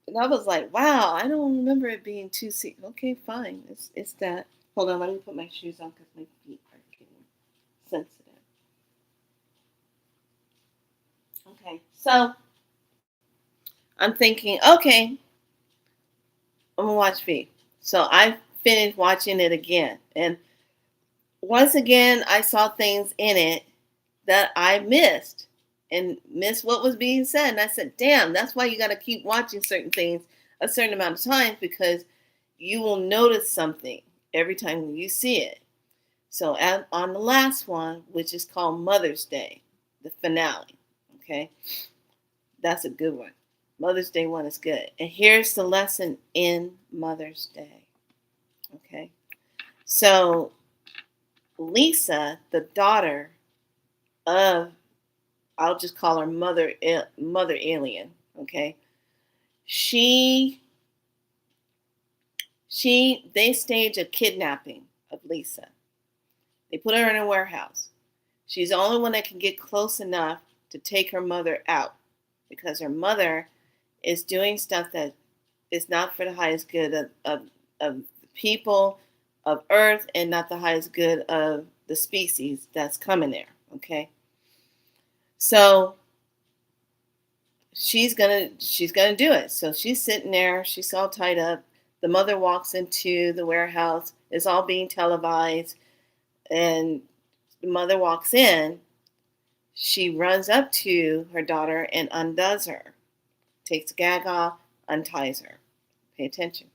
Speaker 1: And I was like, wow, I don't remember it being 2 seasons. Okay, fine. It's that. Hold on, let me put my shoes on because my feet are getting sensitive. Okay, so I'm thinking, okay, I'm gonna watch V. So I finished watching it again, and once again, I saw things in it that I missed and missed what was being said. And I said, damn, that's why you got to keep watching certain things a certain amount of times, because you will notice something every time you see it. So on the last one, which is called Mother's Day, the finale, okay, that's a good one. Mother's Day one is good. And here's the lesson in Mother's Day, okay? So Lisa, the daughter of, I'll just call her mother alien, okay? They stage a kidnapping of Lisa. They put her in a warehouse. She's the only one that can get close enough to take her mother out, because her mother is doing stuff that is not for the highest good of people, of Earth, and not the highest good of the species that's coming there, okay? So she's gonna do it. So she's sitting there, she's all tied up. The mother walks into the warehouse, it's all being televised, and the mother walks in. She runs up to her daughter and undoes her, takes the gag off, unties her. Pay attention.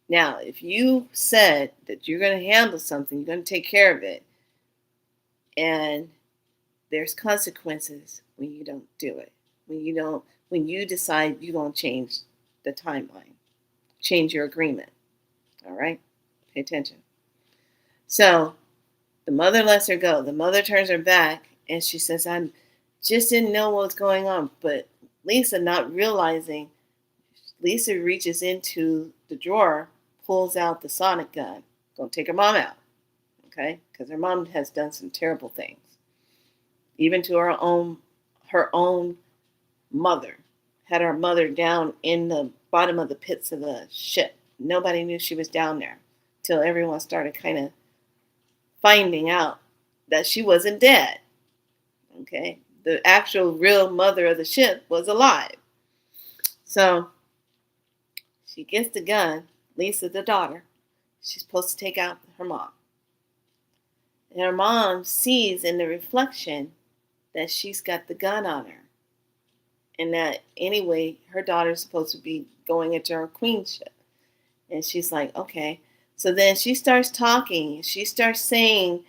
Speaker 1: Now, if you said that you're going to handle something, you're going to take care of it, and there's consequences when you don't do it. When you decide you're going to change the timeline, change your agreement. All right? Pay attention. So the mother lets her go. The mother turns her back and she says, I just didn't know what was going on. But Lisa, not realizing, Lisa reaches into the drawer, pulls out the sonic gun, gonna take her mom out. Okay? Because her mom has done some terrible things. Even to her own mother. Had her mother down in the bottom of the pits of the ship. Nobody knew she was down there till everyone started kind of finding out that she wasn't dead. Okay? The actual real mother of the ship was alive. So she gets the gun, Lisa, the daughter. She's supposed to take out her mom. And her mom sees in the reflection that she's got the gun on her. And that anyway, her daughter's supposed to be going into her queenship. And she's like, okay. So then she starts talking. She starts saying,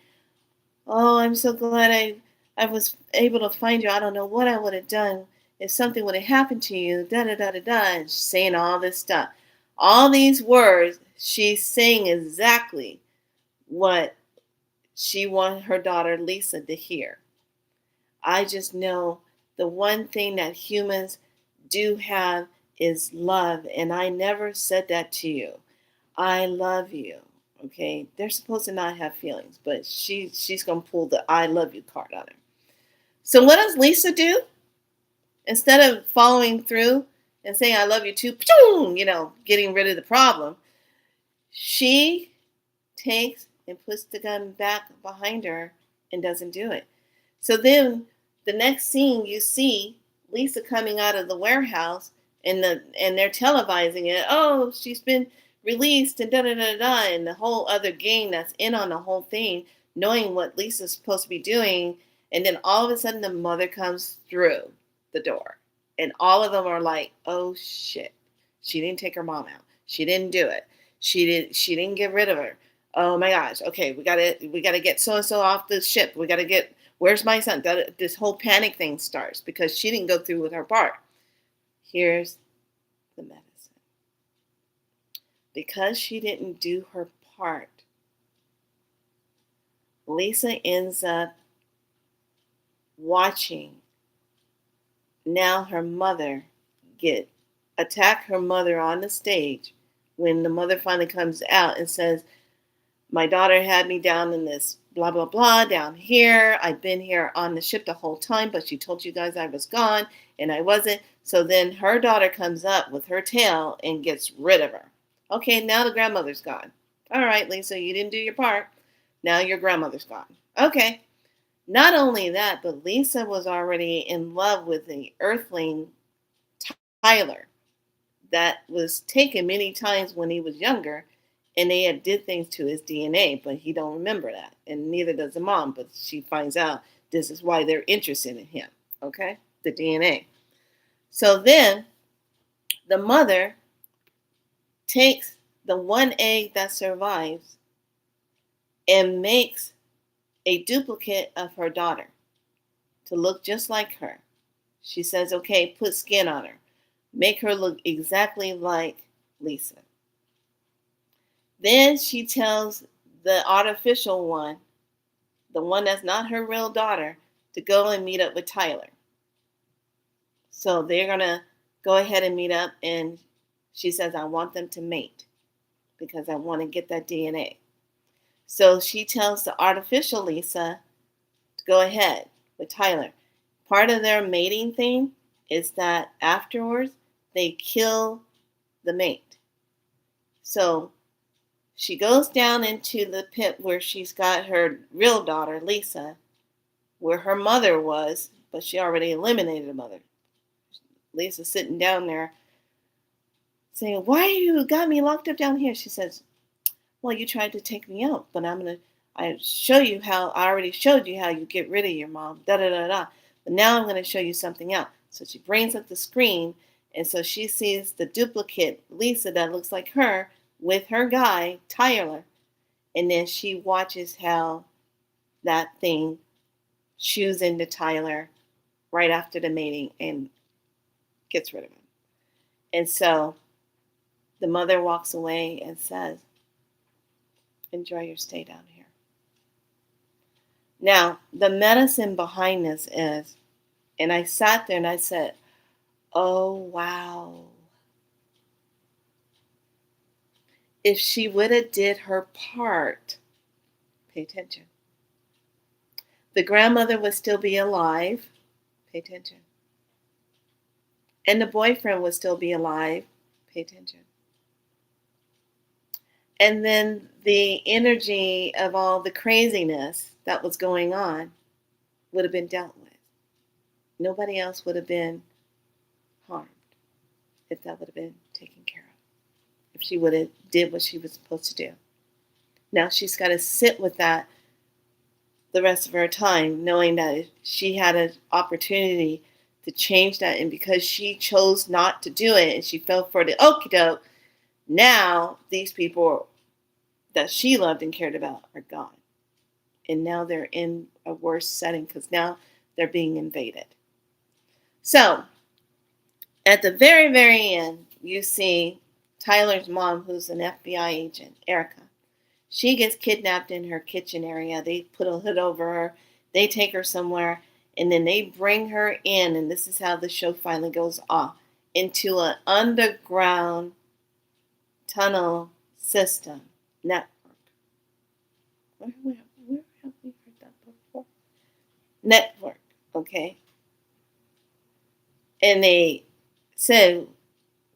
Speaker 1: oh, I'm so glad I was able to find you. I don't know what I would have done if something would have happened to you. Da da da da da. And she's saying all this stuff. All these words, she's saying exactly what she wanted her daughter Lisa to hear. I just know the one thing that humans do have is love. And I never said that to you. I love you. Okay? They're supposed to not have feelings, but she's going to pull the I love you card on her. So what does Lisa do? Instead of following through and saying I love you too, getting rid of the problem, she takes and puts the gun back behind her and doesn't do it. So then the next scene you see Lisa coming out of the warehouse and they're televising it. Oh, she's been released and da da da da, and the whole other gang that's in on the whole thing, knowing what Lisa's supposed to be doing, and then all of a sudden the mother comes through the door, and all of them are like, "Oh shit, she didn't take her mom out. She didn't do it. She didn't get rid of her. Oh my gosh. Okay, we gotta get so and so off the ship. We gotta get where's my son? This whole panic thing starts because she didn't go through with her part. Here's the medicine. Because she didn't do her part, Lisa ends up watching now her mother get attack her mother on the stage when the mother finally comes out and says, my daughter had me down in this blah blah blah down here. I've been here on the ship the whole time, but she told you guys I was gone and I wasn't. So then her daughter comes up with her tail and gets rid of her. Okay, now the grandmother's gone. All right, Lisa, you didn't do your part. Now your grandmother's gone. Okay. Not only that, but Lisa was already in love with the earthling Tyler that was taken many times when he was younger, and they had did things to his DNA, but he don't remember that, and neither does the mom. But she finds out this is why they're interested in him. Okay, the DNA. So then the mother takes the one egg that survives and makes a duplicate of her daughter to look just like her. She says, okay, put skin on her. Make her look exactly like Lisa. Then she tells the artificial one, the one that's not her real daughter, to go and meet up with Tyler. So they're going to go ahead and meet up, and she says, I want them to mate because I want to get that DNA. So she tells the artificial Lisa to go ahead with Tyler. Part of their mating thing is that afterwards they kill the mate. So she goes down into the pit where she's got her real daughter, Lisa, where her mother was, but she already eliminated the mother. Lisa's sitting down there saying, why you got me locked up down here? She says, well, you tried to take me out, but I show you how, I already showed you how you get rid of your mom, da da da da. But now I'm going to show you something else. So she brings up the screen, and so she sees the duplicate Lisa that looks like her with her guy, Tyler. And then she watches how that thing chews into Tyler right after the mating and gets rid of him. And so the mother walks away and says, enjoy your stay down here. Now, the medicine behind this is, and I sat there and I said, oh, wow. If she would have did her part, pay attention. The grandmother would still be alive, pay attention. And the boyfriend would still be alive, pay attention. And then the energy of all the craziness that was going on would have been dealt with. Nobody else would have been harmed if that would have been taken care of. If she would have did what she was supposed to do. Now she's got to sit with that the rest of her time, knowing that if she had an opportunity to change that, and because she chose not to do it and she fell for the okie doke, now these people that she loved and cared about are gone. And now they're in a worse setting because now they're being invaded. So, at the very, very end, you see Tyler's mom, who's an FBI agent, Erica. She gets kidnapped in her kitchen area. They put a hood over her. They take her somewhere, and then they bring her in, and this is how the show finally goes off, into an underground tunnel system network. Where have we heard that before? Network, okay? And they said,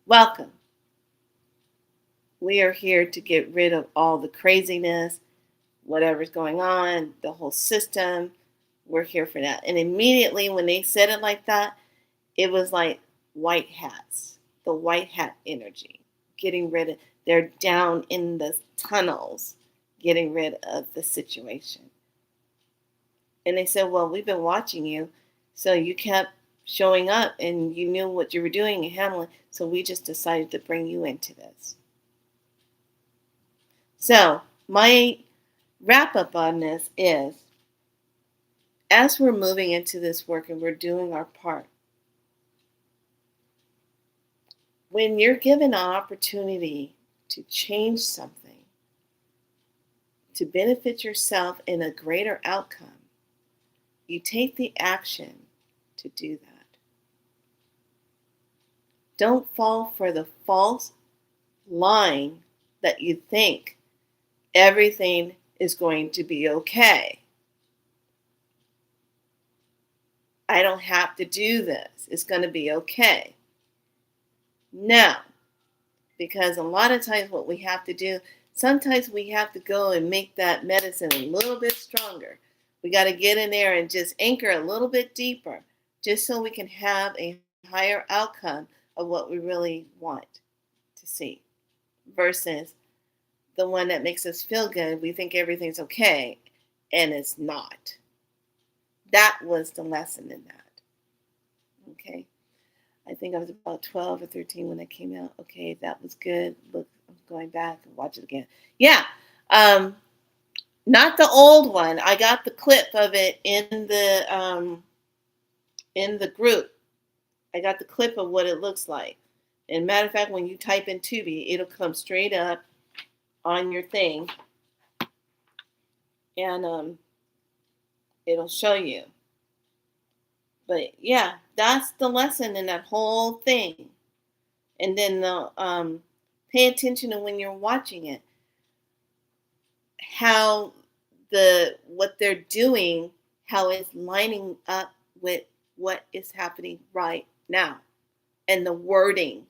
Speaker 1: welcome. We are here to get rid of all the craziness, whatever's going on, the whole system. We're here for that. And immediately when they said it like that, it was like white hats, the white hat energy, getting rid of, they're down in the tunnels, getting rid of the situation. And they said, well, we've been watching you, so you kept showing up and you knew what you were doing and handling, so we just decided to bring you into this. So my wrap up on this is, as we're moving into this work and we're doing our part, when you're given an opportunity to change something, to benefit yourself in a greater outcome, you take the action to do that. Don't fall for the false line that you think everything is going to be okay. I don't have to do this. It's going to be okay. No, because a lot of times what we have to do, sometimes we have to go and make that medicine a little bit stronger. We got to get in there and just anchor a little bit deeper, just so we can have a higher outcome of what we really want to see, versus the one that makes us feel good. We think everything's okay, and it's not. That was the lesson in that. Okay. I think I was about 12 or 13 when it came out. Okay, that was good. Look, I'm going back and watch it again. Yeah. Not the old one. I got the clip of it in the group. I got the clip of what it looks like. And matter of fact, when you type in Tubi, it'll come straight up on your thing, and it'll show you. But yeah, that's the lesson in that whole thing. And then pay attention to when you're watching it, how what they're doing, how it's lining up with what is happening right now, and the wording,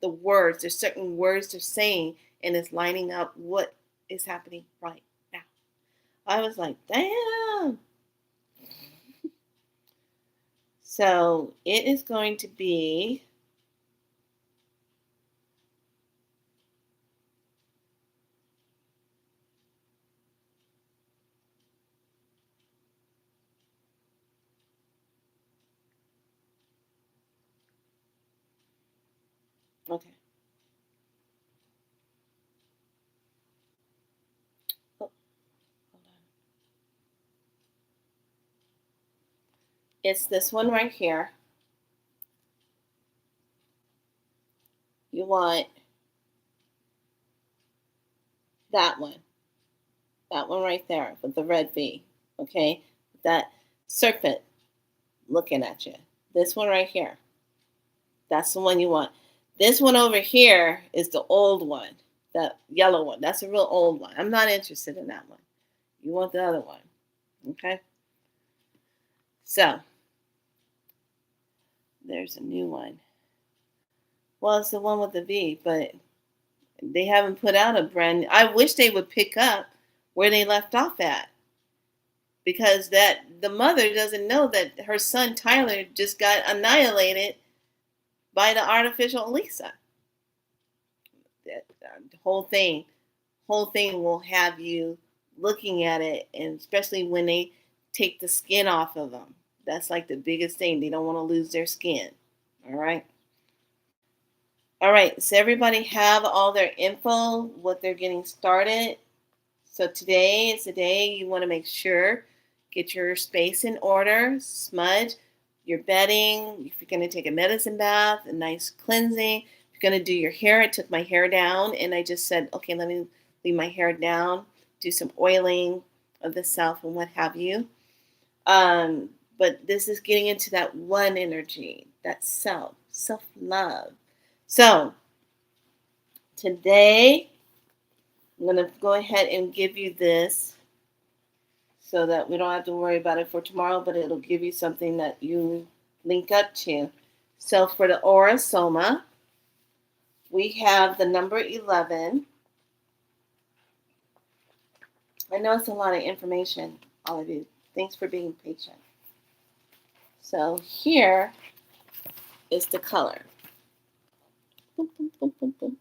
Speaker 1: the words. There's certain words they're saying, and it's lining up what is happening right now. I was like, damn. So it is going to be okay. Oh, hold on. It's this one right here. You want that one. That one right there with the red V. Okay? That serpent looking at you. This one right here. That's the one you want. This one over here is the old one. That yellow one. That's a real old one. I'm not interested in that one. You want the other one. Okay? So, there's a new one. Well, it's the one with the V, but they haven't put out a brand. I wish they would pick up where they left off at, because that the mother doesn't know that her son Tyler just got annihilated by the artificial Lisa. The whole thing will have you looking at it, and especially when they take the skin off of them. That's like the biggest thing. They don't want to lose their skin. All right. All right. So everybody have all their info, what they're getting started. So today is the day you want to make sure, get your space in order, smudge your bedding. If you're going to take a medicine bath, a nice cleansing. If you're going to do your hair, I took my hair down and I just said, okay, let me leave my hair down, do some oiling of the self and what have you. But this is getting into that one energy, that self-love. So today, I'm going to go ahead and give you this so that we don't have to worry about it for tomorrow, but it'll give you something that you link up to. So for the Aura Soma, we have the number 11. I know it's a lot of information, all of you. Thanks for being patient. So here is the color. Boom, boom, boom, boom, boom.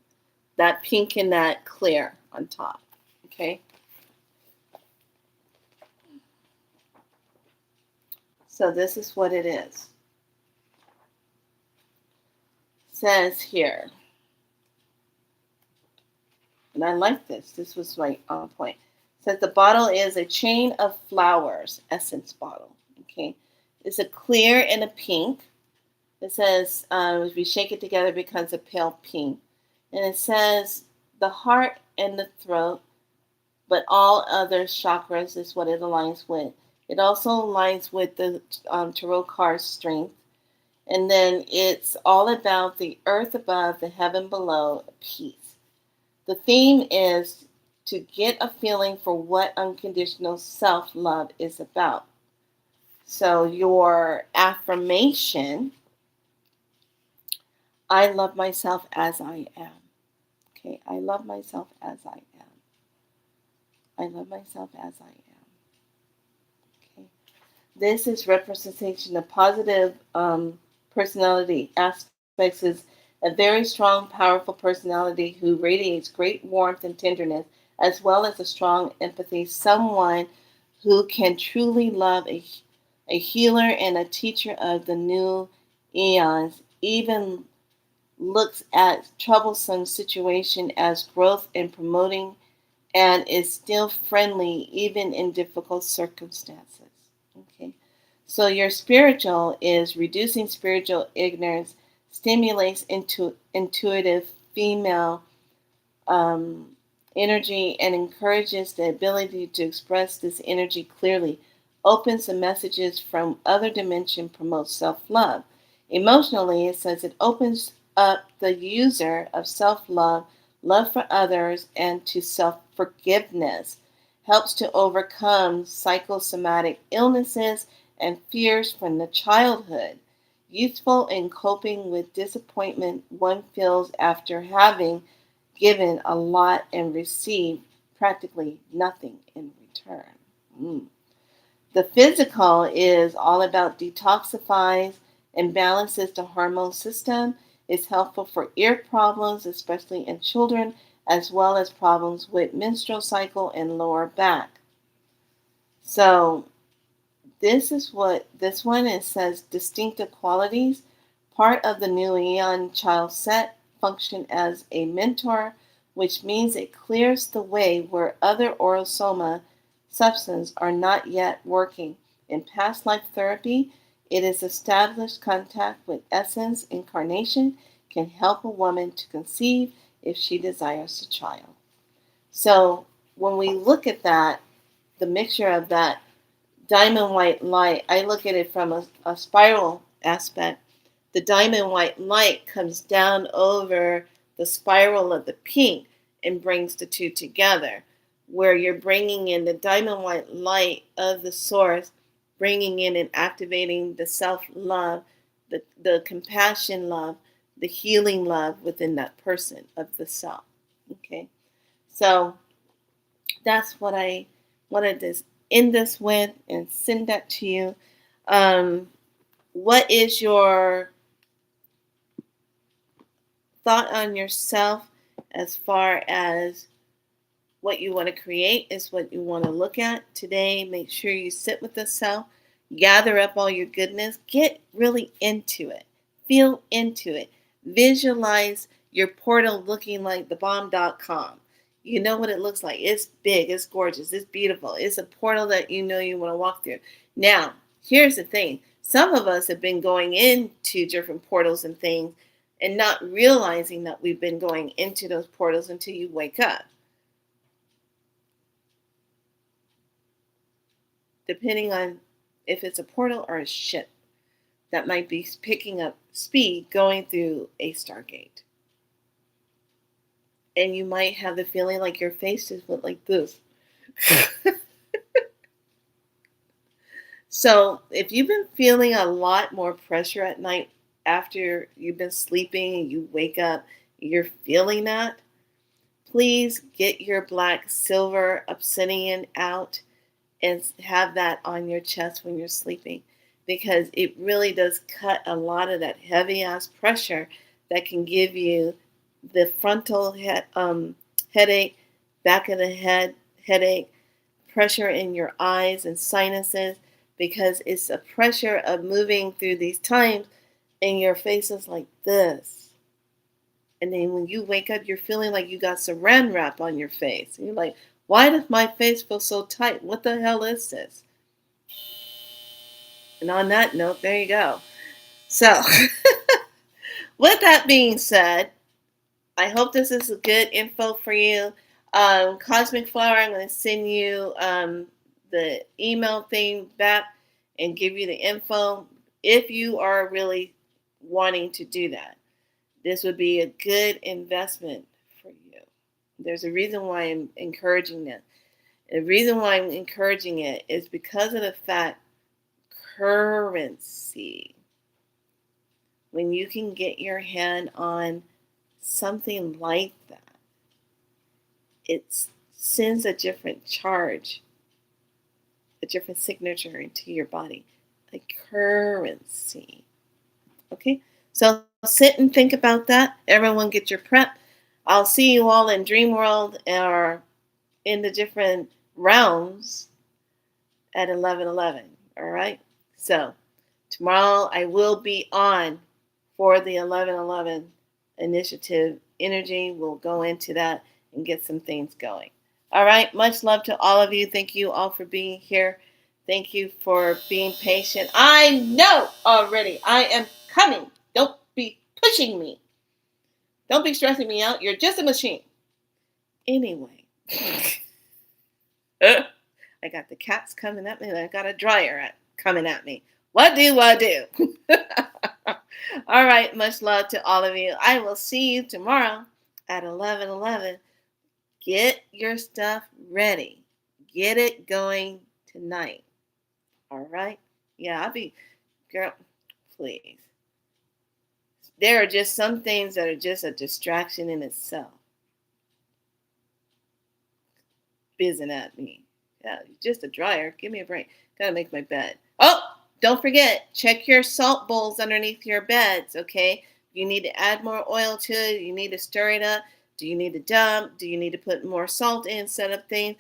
Speaker 1: That pink and that clear on top. Okay. So this is what it is. It says here. And I like this. This was right on point. It says the bottle is a chain of flowers, essence bottle. Okay. It's a clear and a pink. It says, if you shake it together, it becomes a pale pink. And it says the heart and the throat, but all other chakras is what it aligns with. It also aligns with the tarot card strength. And then it's all about the earth above, the heaven below, peace. The theme is to get a feeling for what unconditional self love is about. So, your affirmation, I love myself as I am. Okay, I love myself as I am. I love myself as I am. Okay, this is representation of positive personality aspects. Is a very strong, powerful personality who radiates great warmth and tenderness, as well as a strong empathy. Someone who can truly love a healer and a teacher of the new eons, even looks at troublesome situation as growth and promoting and is still friendly even in difficult circumstances. Okay. So your spiritual is reducing spiritual ignorance, stimulates intuitive female um, energy, and encourages the ability to express this energy clearly, opens the messages from other dimension, promotes self-love. Emotionally, it says it opens up the user of self-love, love for others, and to self-forgiveness, helps to overcome psychosomatic illnesses and fears from the childhood, useful in coping with disappointment one feels after having given a lot and received practically nothing in return. Mm. The physical is all about detoxifies and balances the hormone system. It's helpful for ear problems, especially in children, as well as problems with menstrual cycle and lower back. So this is what this one, it says distinctive qualities. Part of the new Eon Child set function as a mentor, which means it clears the way where other orosoma substances are not yet working. In past life therapy, it is established contact with essence incarnation can help a woman to conceive if she desires a child. So when we look at that, the mixture of that diamond white light, I look at it from a spiral aspect. The diamond white light comes down over the spiral of the pink and brings the two together, where you're bringing in the diamond white light of the source, bringing in and activating the self-love, the compassion love, the healing love within that person of the self. Okay, so that's what I wanted to end this with and send that to you. What is your thought on yourself as far as what you want to create is what you want to look at today? Make sure you sit with the self, gather up all your goodness, get really into it, feel into it, visualize your portal looking like thebomb.com. You know what it looks like. It's big, it's gorgeous, it's beautiful. It's a portal that you know you want to walk through. Now, here's the thing. Some of us have been going into different portals and things and not realizing that we've been going into those portals until you wake up. Depending on if it's a portal or a ship that might be picking up speed going through a stargate. And you might have the feeling like your face just went like this. So if you've been feeling a lot more pressure at night after you've been sleeping and you wake up, you're feeling that, please get your black silver obsidian out and have that on your chest when you're sleeping, because it really does cut a lot of that heavy ass pressure that can give you the frontal headache, back of the head headache, pressure in your eyes and sinuses, because it's a pressure of moving through these times and your face is like this. And then when you wake up, you're feeling like you got saran wrap on your face. And you're like, why does my face feel so tight? What the hell is this? And on that note, there you go. So, with that being said, I hope this is a good info for you. Cosmic Flower, I'm going to send you the email thing back and give you the info if you are really wanting to do that. This would be a good investment for you. There's a reason why I'm encouraging this. The reason why I'm encouraging it is because of the fact currency. When you can get your hand on something like that, it sends a different charge, a different signature into your body, like currency. Okay? So sit and think about that. Everyone get your prep. I'll see you all in Dream World or in the different realms at 11:11. All right? So tomorrow I will be on for the 11:11 initiative energy. We'll go into that and get some things going. All right. Much love to all of you. Thank you all for being here. Thank you for being patient. I know already. I am coming. Don't be pushing me. Don't be stressing me out. You're just a machine. Anyway, I got the cats coming at me, and I got a dryer coming at me. What do I do? All right. Much love to all of you. I will see you tomorrow at 11:11. Get your stuff ready. Get it going tonight. All right? Yeah, girl, please. There are just some things that are just a distraction in itself. Bizzing at me. Yeah, just a dryer. Give me a break. Gotta make my bed. Oh, don't forget, check your salt bowls underneath your beds, okay? You need to add more oil to it. You need to stir it up. Do you need to dump? Do you need to put more salt in, set up things?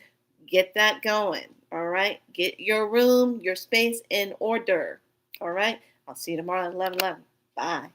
Speaker 1: Get that going, all right? Get your room, your space in order, all right? I'll see you tomorrow at 11:11. Bye.